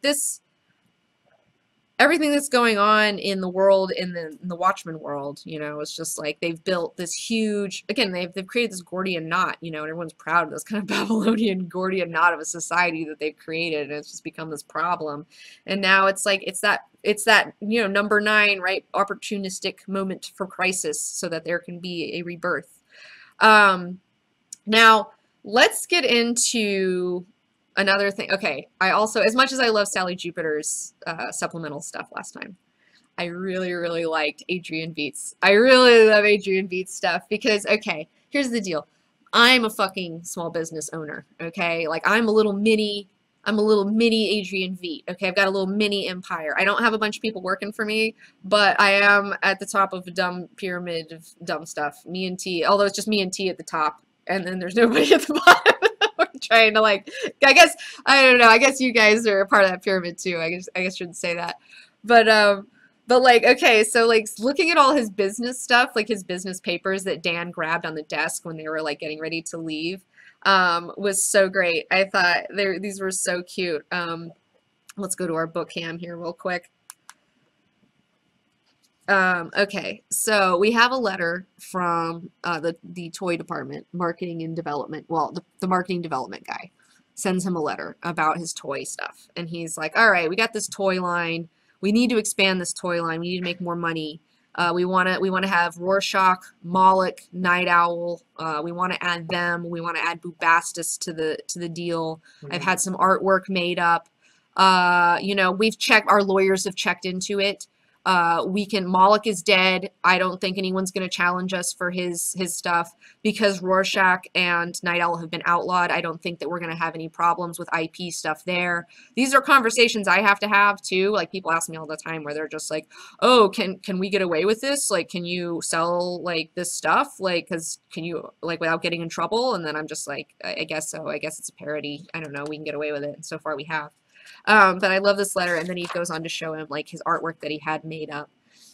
everything that's going on in the world, in the Watchmen world, you know, it's just like they've built this huge, again, they've created this Gordian knot, you know, and everyone's proud of this kind of Babylonian Gordian knot of a society that they've created, and it's just become this problem. And now it's like, it's that, you know, number 9, right, opportunistic moment for crisis so that there can be a rebirth. Now, let's get into another thing. Okay, I also, as much as I love Sally Jupiter's supplemental stuff last time, I really, really liked Adrian Veit's. I really love Adrian Veit's stuff because, okay, here's the deal. I'm a fucking small business owner, okay? Like, I'm a little mini Adrian Veit, okay? I've got a little mini empire. I don't have a bunch of people working for me, but I am at the top of a dumb pyramid of dumb stuff. Me and T, although it's just me and T at the top. and then there's nobody at the bottom. We're trying to like, I don't know. I guess you guys are a part of that pyramid too. I guess I shouldn't say that, but like, okay, so like looking at all his business stuff, like his business papers that Dan grabbed on the desk when they were like getting ready to leave, was so great. I thought these were so cute. Let's go to our book cam here real quick. Okay, so we have a letter from the toy department, marketing and development. Well, the marketing development guy sends him a letter about his toy stuff, and he's like, "All right, we got this toy line. We need to expand this toy line. We need to make more money. We want to have Rorschach, Moloch, Night Owl. We want to add them. We want to add Bubastis to the deal. I've had some artwork made up. You know, our lawyers have checked into it. Moloch is dead. I don't think anyone's going to challenge us for his stuff because Rorschach and Night Owl have been outlawed. I don't think that we're going to have any problems with IP stuff there. These are conversations I have to have too. Like people ask me all the time where they're just like, oh, can we get away with this? Like, can you sell like this stuff? Like, can you like without getting in trouble? And then I'm just like, I guess so. I guess it's a parody. I don't know. We can get away with it. And so far we have. But I love this letter, and then he goes on to show him like his artwork that he had made up,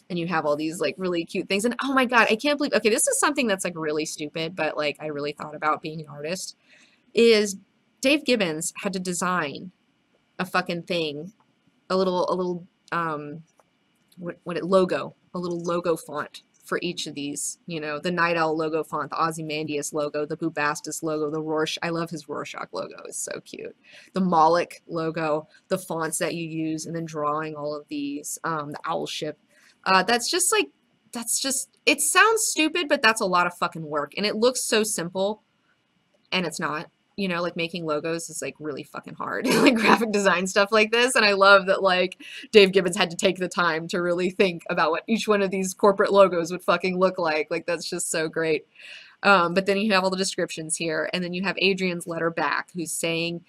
and you have all these like really cute things. And oh my god, I can't believe, okay, this is something that's like really stupid, but like I really thought about being an artist, is Dave Gibbons had to design a fucking thing, a little logo, a little logo font for each of these, you know, the Night Owl logo font, the Ozymandias logo, the Bubastis logo, the Rorschach, I love his Rorschach logo, it's so cute. The Moloch logo, the fonts that you use, and then drawing all of these, the owl ship. That's just, it sounds stupid, but that's a lot of fucking work, and it looks so simple, and it's not. You know, like making logos is like really fucking hard, like graphic design stuff like this. And I love that like Dave Gibbons had to take the time to really think about what each one of these corporate logos would fucking look like. Like that's just so great. But then you have all the descriptions here, and then you have Adrian's letter back who's saying,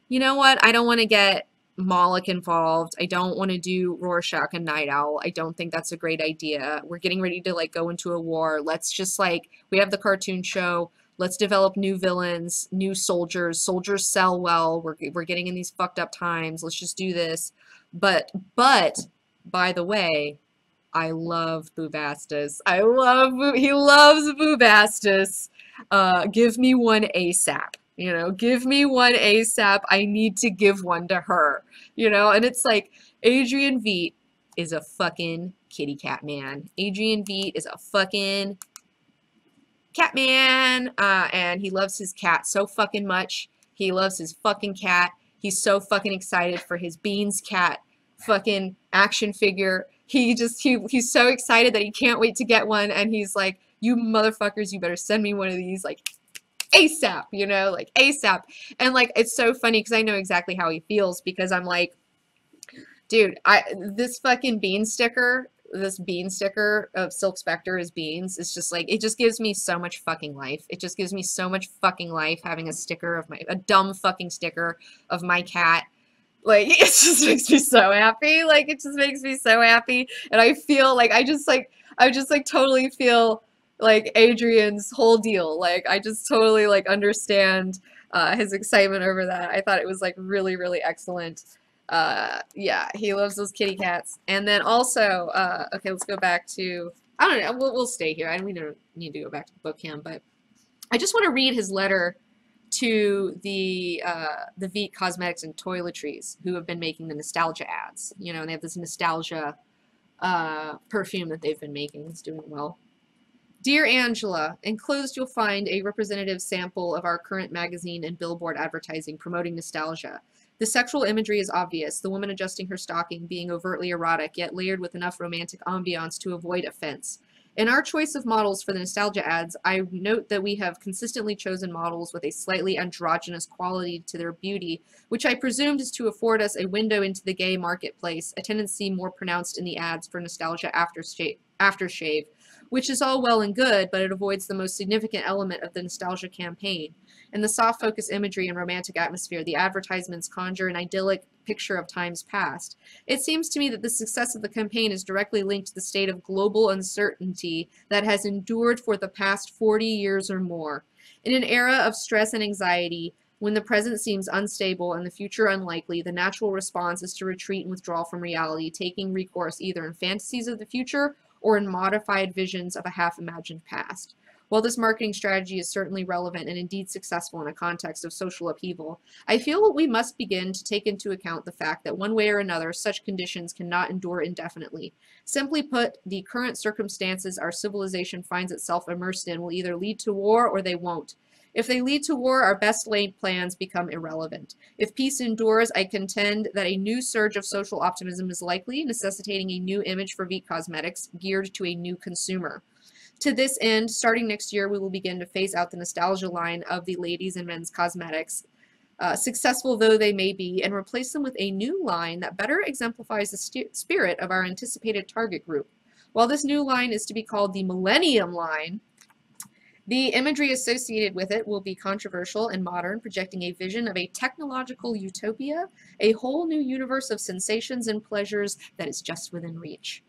you know what, I don't want to get Moloch involved. I don't want to do Rorschach and Night Owl. I don't think that's a great idea. We're getting ready to like go into a war. Let's just like, we have the cartoon show. Let's develop new villains, new soldiers. Soldiers sell well. We're getting in these fucked up times. Let's just do this. But by the way, I love Bubastis. He loves Bubastis. Give me one ASAP. You know, give me one ASAP. I need to give one to her. You know, and it's like Adrian Veidt is a fucking kitty cat man. Adrian Veidt is a fucking Catman, and he loves his cat so fucking much. He loves his fucking cat. He's so fucking excited for his Beans cat fucking action figure. He's so excited that he can't wait to get one, and he's like, you motherfuckers, you better send me one of these like ASAP, you know, like ASAP. And like it's so funny because I know exactly how he feels, because I'm like, dude, this fucking bean sticker of Silk Spectre as Beans is just like, it just gives me so much fucking life. It just gives me so much fucking life having a sticker of a dumb fucking sticker of my cat. Like, it just makes me so happy. Like, it just makes me so happy. And I feel like, I just totally feel like Adrian's whole deal. Like, I just totally like understand his excitement over that. I thought it was like really, really excellent. Yeah, he loves those kitty cats. And then also, okay, let's go back to, I don't know, we'll stay here. We don't need to go back to the book cam, but I just want to read his letter to the Veidt Cosmetics and Toiletries, who have been making the nostalgia ads. You know, and they have this nostalgia perfume that they've been making. It's doing well. Dear Angela, enclosed you'll find a representative sample of our current magazine and billboard advertising promoting nostalgia. The sexual imagery is obvious, the woman adjusting her stocking being overtly erotic, yet layered with enough romantic ambiance to avoid offense. In our choice of models for the nostalgia ads, I note that we have consistently chosen models with a slightly androgynous quality to their beauty, which I presumed is to afford us a window into the gay marketplace, a tendency more pronounced in the ads for nostalgia aftershave, which is all well and good, but it avoids the most significant element of the nostalgia campaign. In the soft focus imagery and romantic atmosphere, the advertisements conjure an idyllic picture of times past. It seems to me that the success of the campaign is directly linked to the state of global uncertainty that has endured for the past 40 years or more. In an era of stress and anxiety, when the present seems unstable and the future unlikely, the natural response is to retreat and withdraw from reality, taking recourse either in fantasies of the future or in modified visions of a half-imagined past. While this marketing strategy is certainly relevant and indeed successful in a context of social upheaval, I feel we must begin to take into account the fact that one way or another, such conditions cannot endure indefinitely. Simply put, the current circumstances our civilization finds itself immersed in will either lead to war or they won't. If they lead to war, our best laid plans become irrelevant. If peace endures, I contend that a new surge of social optimism is likely, necessitating a new image for Veet Cosmetics geared to a new consumer. To this end, starting next year, we will begin to phase out the nostalgia line of the ladies and men's cosmetics, successful though they may be, and replace them with a new line that better exemplifies the spirit of our anticipated target group. While this new line is to be called the Millennium line, the imagery associated with it will be controversial and modern, projecting a vision of a technological utopia, a whole new universe of sensations and pleasures that is just within reach.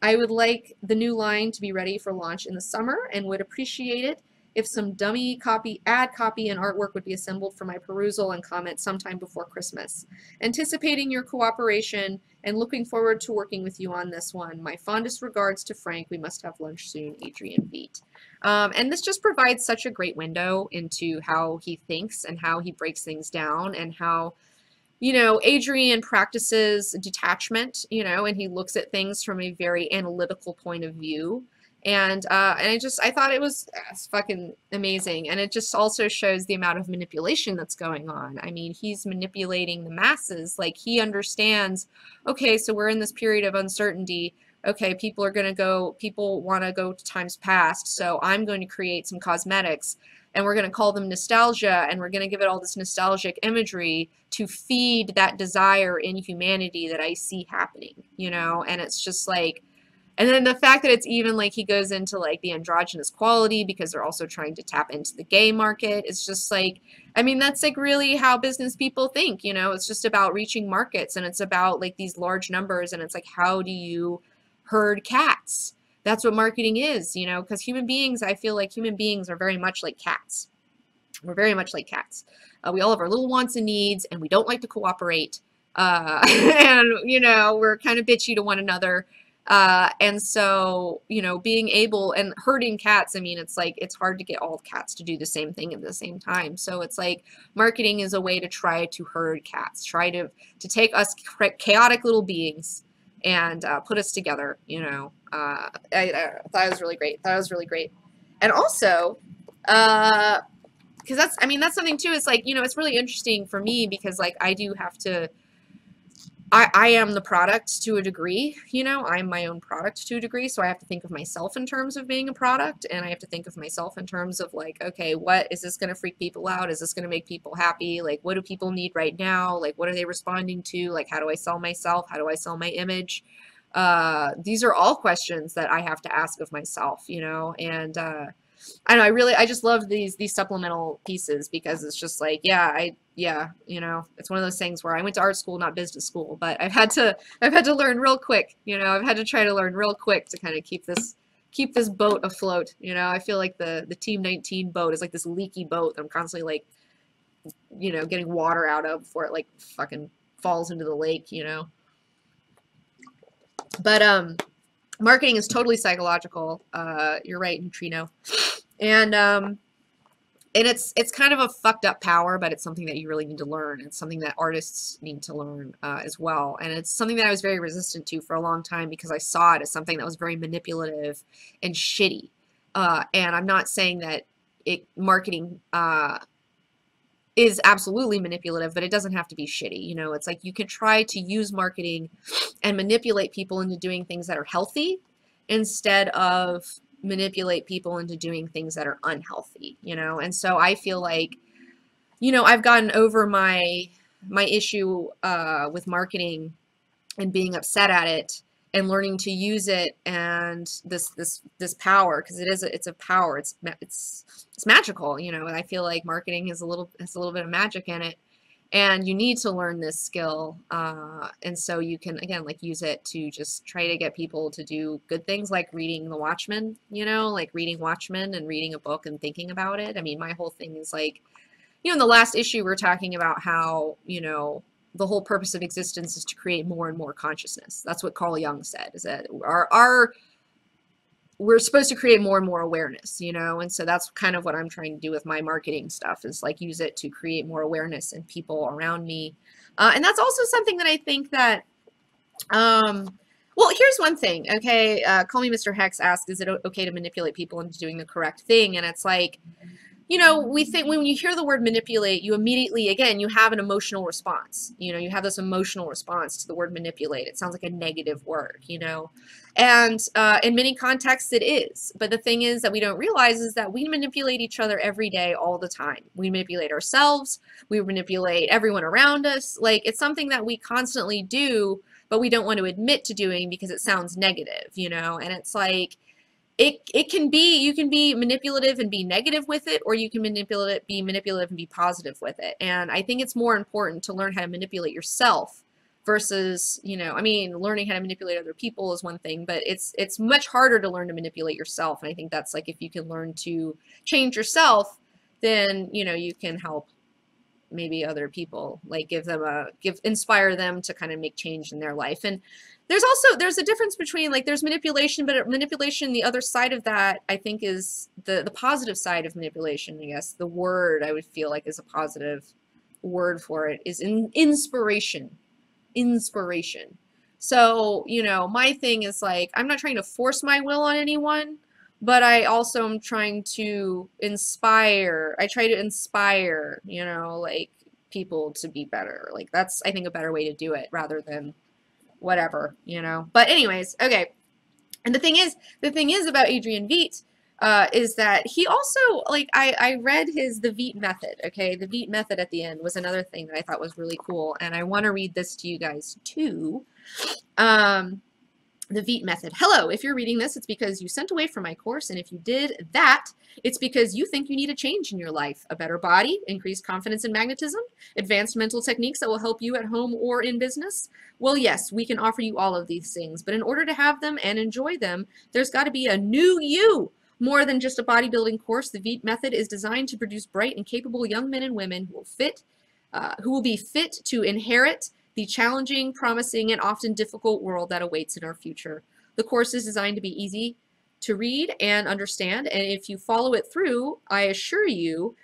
I would like the new line to be ready for launch in the summer and would appreciate it if some dummy copy, ad copy, and artwork would be assembled for my perusal and comment sometime before Christmas. Anticipating your cooperation and looking forward to working with you on this one. My fondest regards to Frank. We must have lunch soon, Adrian Veet. And this just provides such a great window into how he thinks and how he breaks things down and how, you know, Adrian practices detachment, you know, and he looks at things from a very analytical point of view. And I thought it was fucking amazing. And it just also shows the amount of manipulation that's going on. I mean, he's manipulating the masses. Like, he understands, okay, so we're in this period of uncertainty. Okay, people want to go to times past. So I'm going to create some cosmetics and we're going to call them nostalgia, and we're going to give it all this nostalgic imagery to feed that desire in humanity that I see happening, you know? And it's just like, and then the fact that it's even like he goes into like the androgynous quality because they're also trying to tap into the gay market. It's just like, I mean, that's like really how business people think, you know? It's just about reaching markets, and it's about like these large numbers, and it's like, how do you herd cats? That's what marketing is, you know, because human beings, I feel like human beings are very much like cats. We're very much like cats. We all have our little wants and needs, and we don't like to cooperate. And, you know, we're kind of bitchy to one another. And so, you know, being able and herding cats, I mean, it's like, it's hard to get all cats to do the same thing at the same time. So it's like marketing is a way to try to herd cats, try to take us chaotic little beings and put us together, you know. I thought it was really great. And also, because that's something too. It's like, you know, it's really interesting for me because like I do have to, I am the product to a degree, you know, I'm my own product to a degree. So I have to think of myself in terms of being a product, and I have to think of myself in terms of like, okay, what is this going to freak people out? Is this going to make people happy? Like, what do people need right now? Like, what are they responding to? Like, how do I sell myself? How do I sell my image? These are all questions that I have to ask of myself, you know, and I don't know, I just love these supplemental pieces because it's just like, yeah, you know, it's one of those things where I went to art school, not business school, but I've had to learn real quick, you know, I've had to try to learn real quick to kind of keep this boat afloat, you know. I feel like the Team 19 boat is like this leaky boat that I'm constantly like, you know, getting water out of before it like fucking falls into the lake, you know. But marketing is totally psychological. You're right, Neutrino. And it's kind of a fucked up power, but it's something that you really need to learn. It's something that artists need to learn as well. And it's something that I was very resistant to for a long time because I saw it as something that was very manipulative and shitty. And I'm not saying that marketing is absolutely manipulative, but it doesn't have to be shitty. You know, it's like you can try to use marketing and manipulate people into doing things that are healthy instead of manipulate people into doing things that are unhealthy, you know. And so I feel like, you know, I've gotten over my issue with marketing and being upset at it and learning to use it and this power, because it's a power. It's magical, you know. And I feel like marketing is a little bit of magic in it. And you need to learn this skill. And so you can, again, like use it to just try to get people to do good things like reading The Watchmen, you know, like reading Watchmen and reading a book and thinking about it. I mean, my whole thing is like, you know, in the last issue, we're talking about how, you know, the whole purpose of existence is to create more and more consciousness. That's what Carl Jung said, is that we're supposed to create more and more awareness, you know? And so that's kind of what I'm trying to do with my marketing stuff, is like use it to create more awareness in people around me. And that's also something that I think that, well, here's one thing, okay? Call Me Mr. Hex asked, is it okay to manipulate people into doing the correct thing? And it's like, you know, we think when you hear the word manipulate, you immediately, again, you have an emotional response. You know, you have this emotional response to the word manipulate. It sounds like a negative word, you know. And in many contexts it is. But the thing is that we don't realize is that we manipulate each other every day, all the time. We manipulate ourselves. We manipulate everyone around us. Like, it's something that we constantly do, but we don't want to admit to doing because it sounds negative, you know. And it's like, it can be, you can be manipulative and be negative with it, or you can be manipulative and be positive with it. And I think it's more important to learn how to manipulate yourself versus, you know, I mean, learning how to manipulate other people is one thing, but it's much harder to learn to manipulate yourself. And I think that's like, if you can learn to change yourself, then, you know, you can help maybe other people, like inspire them to kind of make change in their life. And there's a difference between, like, there's manipulation, but manipulation, the other side of that, I think, is the positive side of manipulation. I guess the word I would feel like is a positive word for it is inspiration. So, you know, my thing is like, I'm not trying to force my will on anyone, but I also am trying to inspire. I try to inspire, you know, like, people to be better. Like, that's, I think, a better way to do it rather than whatever, you know. But anyways, okay. And the thing is about Adrian Veidt is that he also, like, I read the Veidt method, okay? The Veidt method at the end was another thing that I thought was really cool, and I want to read this to you guys too. The Veidt method. Hello, if you're reading this, it's because you sent away from my course, and if you did that, it's because you think you need a change in your life, a better body, increased confidence and magnetism, advanced mental techniques that will help you at home or in business. Well, yes, we can offer you all of these things, but in order to have them and enjoy them, there's got to be a new you. More than just a bodybuilding course, the Veidt method is designed to produce bright and capable young men and women who will be fit to inherit the challenging, promising, and often difficult world that awaits in our future. The course is designed to be easy to read and understand, and if you follow it through, I assure you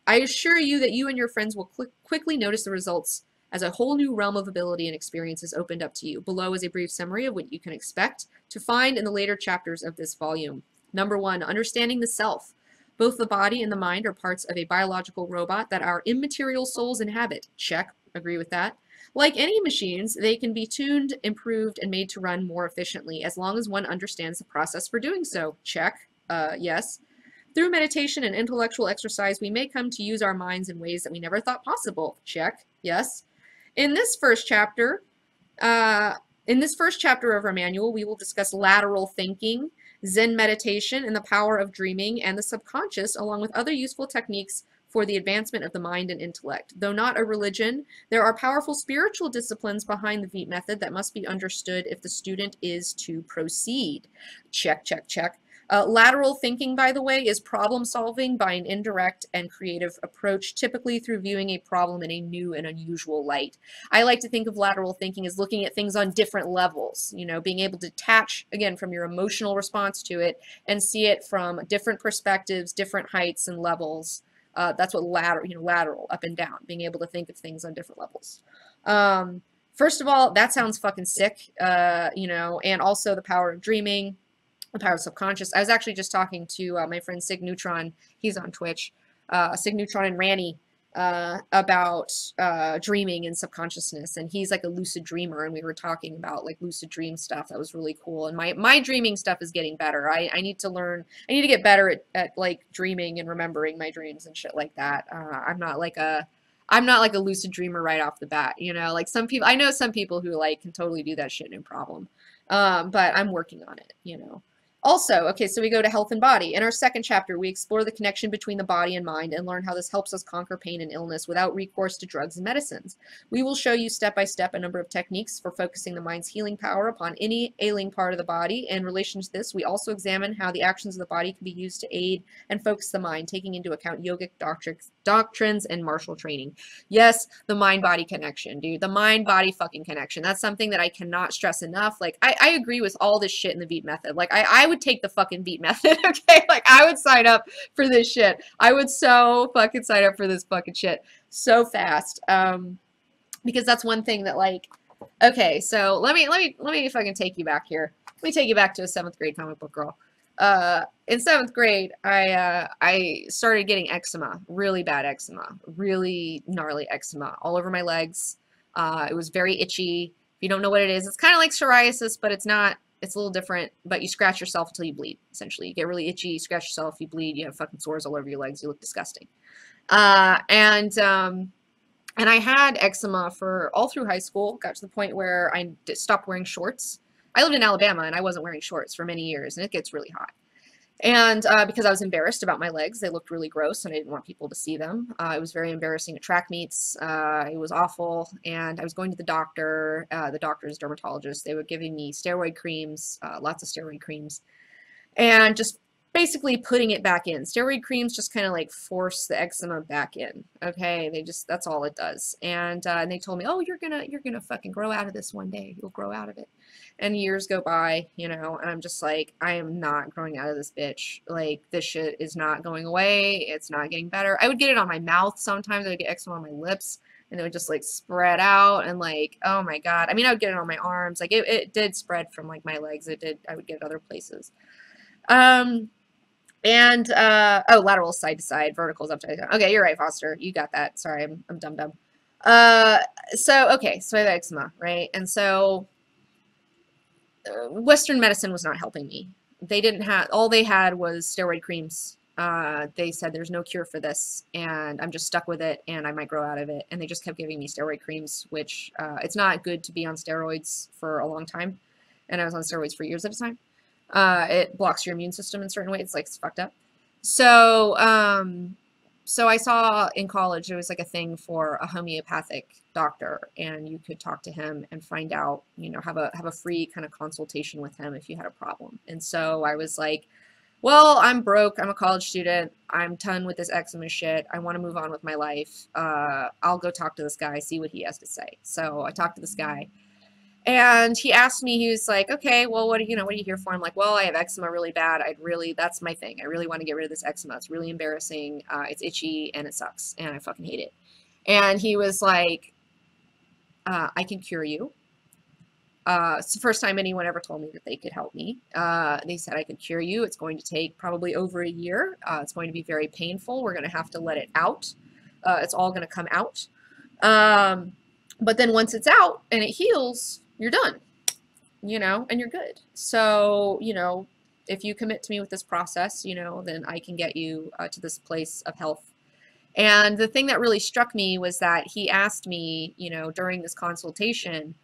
that you and your friends will quickly notice the results as a whole new realm of ability and experience is opened up to you. Below is a brief summary of what you can expect to find in the later chapters of this volume. Number 1, understanding the self. Both the body and the mind are parts of a biological robot that our immaterial souls inhabit. Check. Agree with that. Like any machines, they can be tuned, improved, and made to run more efficiently as long as one understands the process for doing so. Check. Yes. Through meditation and intellectual exercise, we may come to use our minds in ways that we never thought possible. Check. Yes. In this first chapter of our manual, we will discuss lateral thinking, Zen meditation, and the power of dreaming and the subconscious, along with other useful techniques for the advancement of the mind and intellect. Though not a religion, there are powerful spiritual disciplines behind the Veidt method that must be understood if the student is to proceed. Check, check, check. Lateral thinking, by the way, is problem solving by an indirect and creative approach, typically through viewing a problem in a new and unusual light. I like to think of lateral thinking as looking at things on different levels, you know, being able to detach, again, from your emotional response to it and see it from different perspectives, different heights and levels. That's what lateral, up and down, being able to think of things on different levels. First of all, that sounds fucking sick, you know, and also the power of dreaming, the power of subconscious. I was actually just talking to my friend Sig Neutron. He's on Twitch. Sig Neutron and Ranny about dreaming and subconsciousness, and he's like a lucid dreamer, and we were talking about like lucid dream stuff. That was really cool. And my dreaming stuff is getting better. I need to get better at like dreaming and remembering my dreams and shit like that. I'm not like a lucid dreamer right off the bat, you know. Like I know some people who like can totally do that shit no problem. But I'm working on it, you know. Also, okay, so we go to health and body. In our second chapter, we explore the connection between the body and mind and learn how this helps us conquer pain and illness without recourse to drugs and medicines. We will show you step by step a number of techniques for focusing the mind's healing power upon any ailing part of the body. In relation to this, we also examine how the actions of the body can be used to aid and focus the mind, taking into account yogic doctrines and martial training. Yes, the mind-body connection, dude. The mind-body fucking connection. That's something that I cannot stress enough. Like, I agree with all this shit in the Veep method. Like, I would take the fucking Veep method, okay? Like, I would sign up for this shit. I would so fucking sign up for this fucking shit so fast. Because that's one thing that, like, okay, so let me fucking take you back here. Let me take you back to a 7th grade comic book girl. In 7th grade, I started getting eczema, really bad eczema, really gnarly eczema all over my legs. It was very itchy. If you don't know what it is, it's kind of like psoriasis, but it's not. It's a little different, but you scratch yourself until you bleed, essentially. You get really itchy, you scratch yourself, you bleed, you have fucking sores all over your legs, you look disgusting. And I had eczema for all through high school, got to the point where I stopped wearing shorts. I lived in Alabama and I wasn't wearing shorts for many years, and it gets really hot. And because I was embarrassed about my legs, they looked really gross and I didn't want people to see them. It was very embarrassing at track meets. It was awful. And I was going to the doctor, the doctor's dermatologist. They were giving me steroid creams, lots of steroid creams, and just basically putting it back in. Steroid creams just kind of like force the eczema back in. Okay, that's all it does. And they told me, oh, you're gonna fucking grow out of this one day. You'll grow out of it. And years go by, you know, and I'm just like, I am not growing out of this bitch. Like, this shit is not going away. It's not getting better. I would get it on my mouth sometimes. I would get eczema on my lips, and it would just like spread out, and like, oh my God. I mean, I would get it on my arms. Like, it did spread from like my legs. I would get it other places. Oh, lateral side to side, verticals up to down. Okay, you're right, Foster. You got that. Sorry, I'm dumb. Okay, so I have eczema, right? And so Western medicine was not helping me. All they had was steroid creams. They said there's no cure for this, and I'm just stuck with it, and I might grow out of it. And they just kept giving me steroid creams, which it's not good to be on steroids for a long time. And I was on steroids for years at a time. It blocks your immune system in certain ways. It's like, it's fucked up. So, so I saw in college, there was like a thing for a homeopathic doctor, and you could talk to him and find out, you know, have a free kind of consultation with him if you had a problem. And so I was like, well, I'm broke. I'm a college student. I'm done with this eczema shit. I want to move on with my life. I'll go talk to this guy, see what he has to say. So I talked to this guy. And he asked me, he was like, okay, well, what are you here for? I'm like, well, I have eczema really bad. That's my thing. I really want to get rid of this eczema. It's really embarrassing. It's itchy and it sucks and I fucking hate it. And he was like, I can cure you. It's the first time anyone ever told me that they could help me. They said I could cure you. It's going to take probably over a year. It's going to be very painful. We're going to have to let it out. It's all going to come out. But then once it's out and it heals, you're done, you know, and you're good. So, you know, if you commit to me with this process, you know, then I can get you to this place of health. And the thing that really struck me was that he asked me, you know, during this consultation,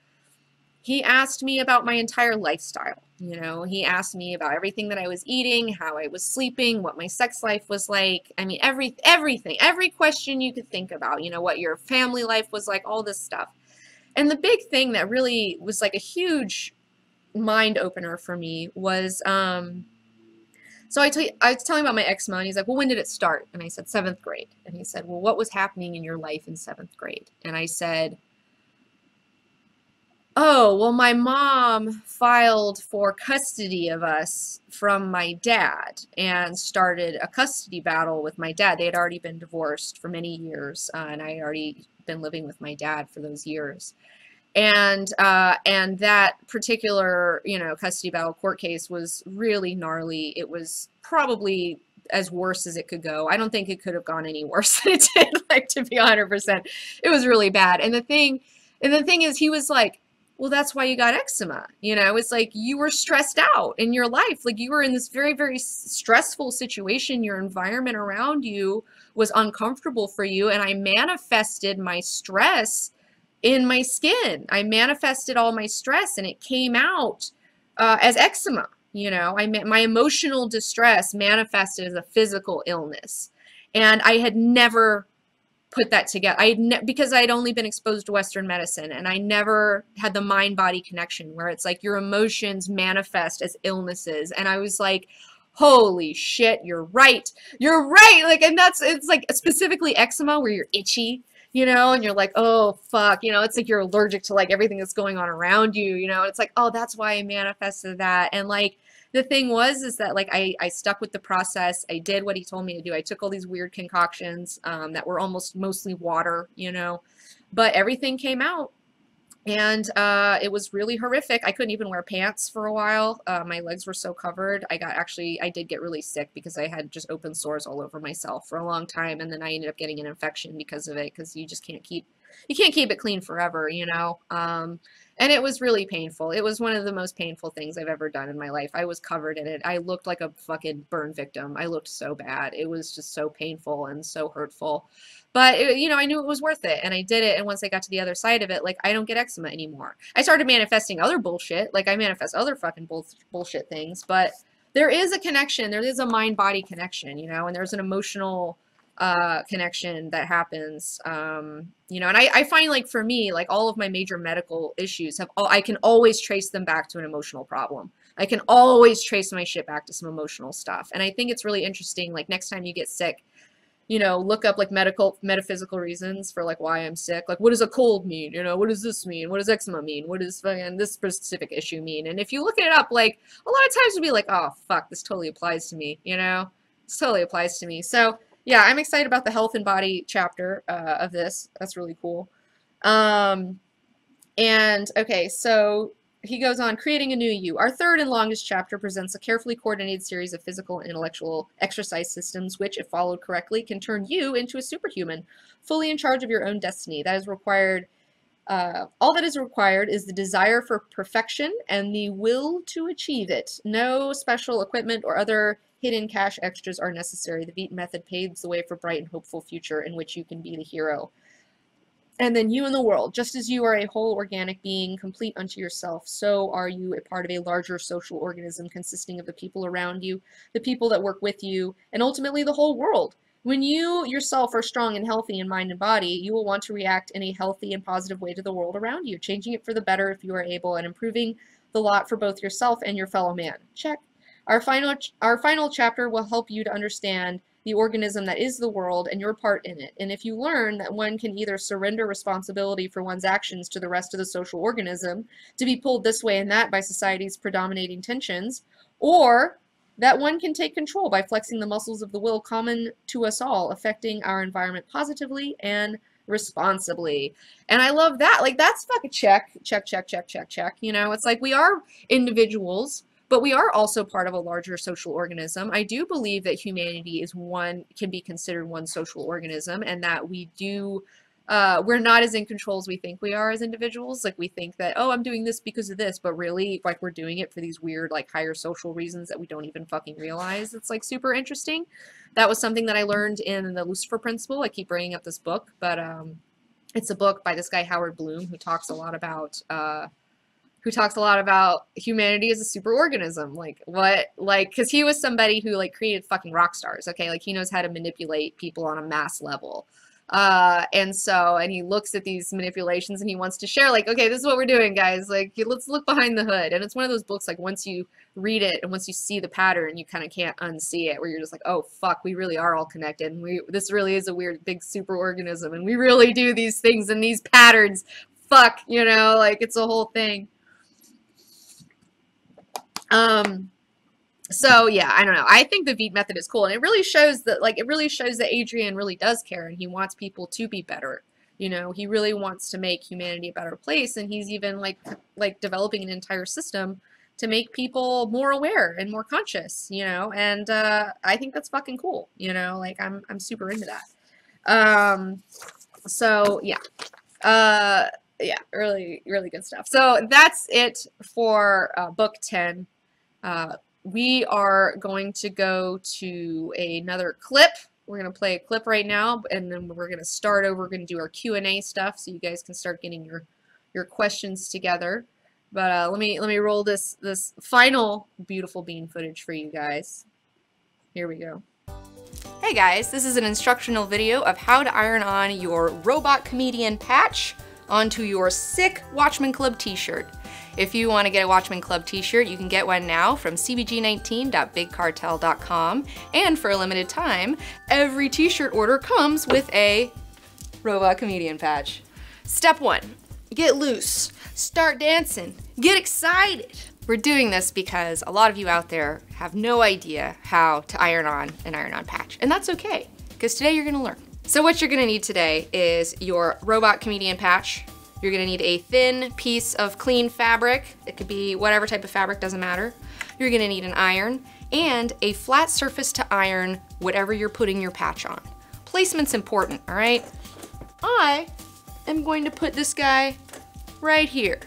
he asked me about my entire lifestyle. You know, he asked me about everything that I was eating, how I was sleeping, what my sex life was like. I mean, everything, every question you could think about, you know, what your family life was like, all this stuff. And the big thing that really was like a huge mind opener for me was, so I was telling about my eczema, and he's like, well, when did it start? And I said, 7th grade. And he said, well, what was happening in your life in 7th grade? And I said, oh, well, my mom filed for custody of us from my dad and started a custody battle with my dad. They had already been divorced for many years, and I had already been living with my dad for those years. And that particular, you know, custody battle court case was really gnarly. It was probably as worse as it could go. I don't think it could have gone any worse than it did, like, to be 100%. It was really bad. And the thing is, he was like, well, that's why you got eczema. You know, it's like you were stressed out in your life. Like, you were in this very, very stressful situation. Your environment around you was uncomfortable for you. And I manifested my stress in my skin. I manifested all my stress, and it came out as eczema. You know, my emotional distress manifested as a physical illness. And I had never put that together. Because I had only been exposed to Western medicine, and I never had the mind-body connection where it's like your emotions manifest as illnesses. And I was like, holy shit, you're right. You're right. Like, and it's like specifically eczema where you're itchy, you know, and you're like, oh fuck, you know, it's like you're allergic to like everything that's going on around you, you know. It's like, oh, that's why I manifested that. And like the thing is that like I stuck with the process. I did what he told me to do. I took all these weird concoctions that were mostly water, you know, but everything came out. And it was really horrific. I couldn't even wear pants for a while. My legs were so covered. I did get really sick because I had just open sores all over myself for a long time. And then I ended up getting an infection because of it, because you just can't keep it clean forever, you know? And it was really painful. It was one of the most painful things I've ever done in my life. I was covered in it. I looked like a fucking burn victim. I looked so bad. It was just so painful and so hurtful. But, you know, I knew it was worth it, and I did it, and once I got to the other side of it, like, I don't get eczema anymore. I started manifesting other bullshit. Like, I manifest other fucking bullshit things, but there is a connection. There is a mind-body connection, you know, and there's an emotional connection that happens, you know, and I find, like, for me, like, all of my major medical issues I can always trace them back to an emotional problem. I can always trace my shit back to some emotional stuff, and I think it's really interesting, like, next time you get sick, you know, look up like metaphysical reasons for like why I'm sick. Like, what does a cold mean? You know, what does this mean? What does eczema mean? What does this specific issue mean? And if you look it up, like a lot of times you'll be like, oh fuck, this totally applies to me. You know, this totally applies to me. So yeah, I'm excited about the health and body chapter of this. That's really cool. And okay, so he goes on, creating a new you. Our third and longest chapter presents a carefully coordinated series of physical and intellectual exercise systems, which, if followed correctly, can turn you into a superhuman, fully in charge of your own destiny. That is required. All that is required is the desire for perfection and the will to achieve it. No special equipment or other hidden cash extras are necessary. The Vita method paves the way for a bright and hopeful future in which you can be the hero. And then you in the world, just as you are a whole organic being, complete unto yourself, so are you a part of a larger social organism consisting of the people around you, the people that work with you, and ultimately the whole world. When you yourself are strong and healthy in mind and body, you will want to react in a healthy and positive way to the world around you, changing it for the better if you are able, and improving the lot for both yourself and your fellow man. Check. Our final chapter will help you to understand the organism that is the world and your part in it. And if you learn that one can either surrender responsibility for one's actions to the rest of the social organism, to be pulled this way and that by society's predominating tensions, or that one can take control by flexing the muscles of the will common to us all, affecting our environment positively and responsibly. And I love that. Like, that's fucking check. You know, it's like we are individuals, but we are also part of a larger social organism. I do believe that humanity can be considered one social organism, and that we're not as in control as we think we are as individuals. Like, we think that, oh, I'm doing this because of this, but really, like, we're doing it for these weird, like, higher social reasons that we don't even fucking realize. It's, like, super interesting. That was something that I learned in the Lucifer Principle. I keep bringing up this book, but it's a book by this guy, Howard Bloom, who talks a lot about humanity as a superorganism. Like, what, like, because he was somebody who, like, created fucking rock stars, okay? Like, he knows how to manipulate people on a mass level. And he looks at these manipulations and he wants to share, like, okay, this is what we're doing, guys. Like, let's look behind the hood. And it's one of those books, like, once you read it and once you see the pattern, you kind of can't unsee it, where you're just like, oh, fuck, we really are all connected. And this really is a weird, big superorganism. And we really do these things and these patterns. Fuck, you know, like, it's a whole thing. So yeah, I don't know. I think the Vita method is cool, and it really shows that Adrian really does care, and he wants people to be better. You know, he really wants to make humanity a better place, and he's even like developing an entire system to make people more aware and more conscious, you know, and I think that's fucking cool, you know, like I'm super into that. So yeah. Yeah, really, really good stuff. So that's it for book 10. We are going to go to another clip. We're going to play a clip right now, and then we're going to start over. We're going to do our Q&A stuff, so you guys can start getting your questions together. But let me roll this final beautiful bean footage for you guys. Here we go. Hey guys, this is an instructional video of how to iron on your Robot Comedian patch onto your sick Watchman Club t-shirt. If you want to get a Watchman Club t-shirt, you can get one now from cbg19.bigcartel.com, and for a limited time, every t-shirt order comes with a Robot Comedian patch. Step 1, get loose, start dancing, get excited. We're doing this because a lot of you out there have no idea how to iron on an iron-on patch, and that's okay, because today you're gonna learn. So what you're gonna need today is your Robot Comedian patch. You're gonna need a thin piece of clean fabric. It could be whatever type of fabric, doesn't matter. You're gonna need an iron and a flat surface to iron whatever you're putting your patch on. Placement's important, all right? I am going to put this guy right here.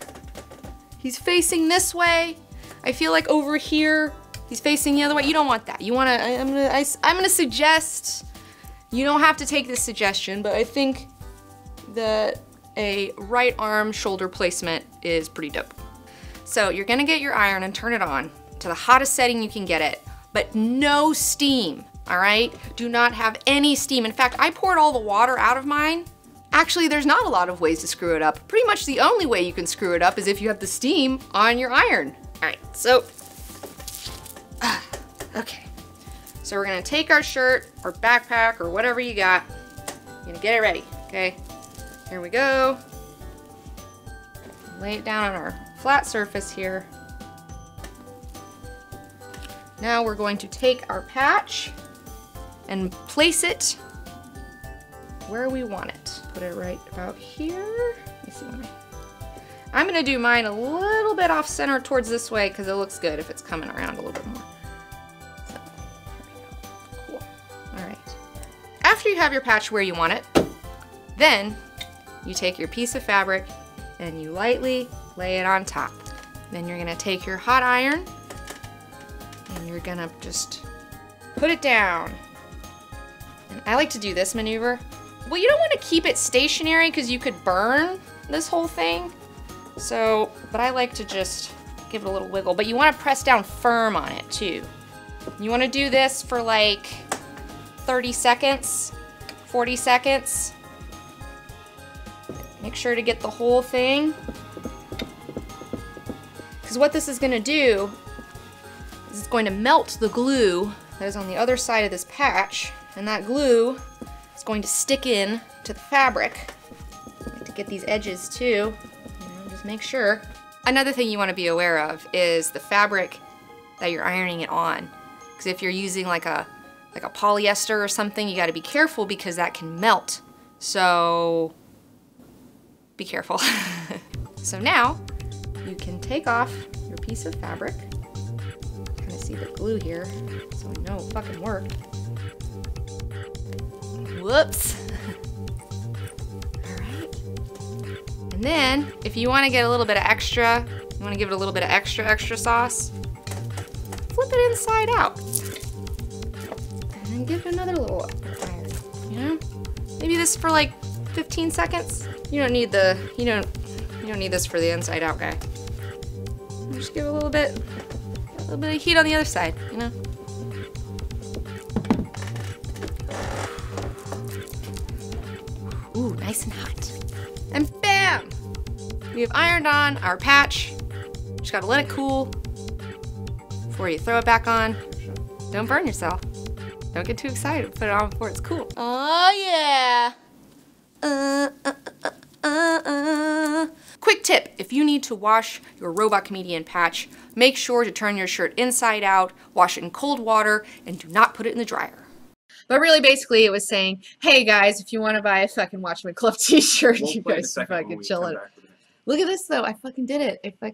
He's facing this way. I feel like over here, he's facing the other way. You don't want that. You wanna, I'm gonna suggest, you don't have to take this suggestion, but I think that a right arm shoulder placement is pretty dope. So you're gonna get your iron and turn it on to the hottest setting you can get it, but no steam, all right? Do not have any steam. In fact, I poured all the water out of mine. Actually, there's not a lot of ways to screw it up. Pretty much the only way you can screw it up is if you have the steam on your iron. All right, so, okay. So we're gonna take our shirt or backpack or whatever you got. You're gonna get it ready, okay? Here we go. Lay it down on our flat surface here. Now we're going to take our patch and place it where we want it. Put it right about here. Let me see what I'm gonna do mine a little bit off center towards this way because it looks good if it's coming around a little bit more. So, here we go. Cool. All right. After you have your patch where you want it, then you take your piece of fabric and you lightly lay it on top. Then you're gonna take your hot iron and you're gonna just put it down. And I like to do this maneuver. Well, you don't want to keep it stationary because you could burn this whole thing. So, but I like to just give it a little wiggle. But you want to press down firm on it too. You want to do this for like 30 seconds, 40 seconds. Make sure to get the whole thing. Because what this is going to do is it's going to melt the glue that is on the other side of this patch, and that glue is going to stick in to the fabric. I like to get these edges too, just make sure. Another thing you want to be aware of is the fabric that you're ironing it on. Because if you're using like a polyester or something, you got to be careful because that can melt. So be careful. So now you can take off your piece of fabric. Kind of see the glue here, so I know it fucking worked. Whoops. All right. And then, if you want to get a little bit of extra, you want to give it a little bit of extra sauce, flip it inside out. And then give it another little iron, you know? Maybe this for like 15 seconds. You don't need you don't need this for the inside out guy. Just give it a little bit of heat on the other side, you know? Ooh, nice and hot. And bam! We have ironed on our patch. Just gotta let it cool before you throw it back on. Don't burn yourself. Don't get too excited. Put it on before it's cool. Oh yeah! Quick tip, if you need to wash your Robot Comedian patch, make sure to turn your shirt inside out, wash it in cold water, and do not put it in the dryer. But really, basically, it was saying, hey guys, if you want to buy a fucking Watchman Club t-shirt, you guys can fucking chill it. Look at this though, I fucking did it. I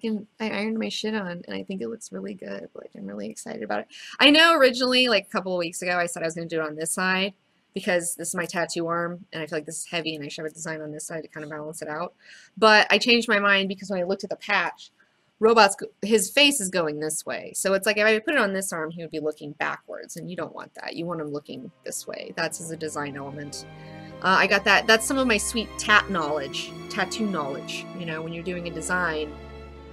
ironed my shit on, and I think it looks really good. Like, I'm really excited about it. I know originally, like a couple of weeks ago, I said I was going to do it on this side, because this is my tattoo arm, and I feel like this is heavy, and I should have a design on this side to kind of balance it out. But I changed my mind because when I looked at the patch, his face is going this way. So it's like if I put it on this arm, he would be looking backwards, and you don't want that. You want him looking this way. That's as a design element. I got that. That's some of my sweet tattoo knowledge. You know, when you're doing a design,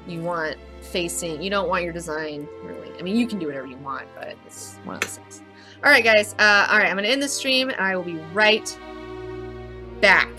you want facing, you don't want your design really, I mean, you can do whatever you want, but it's one of those things. All right, guys. All right, I'm going to end the stream, and I will be right back.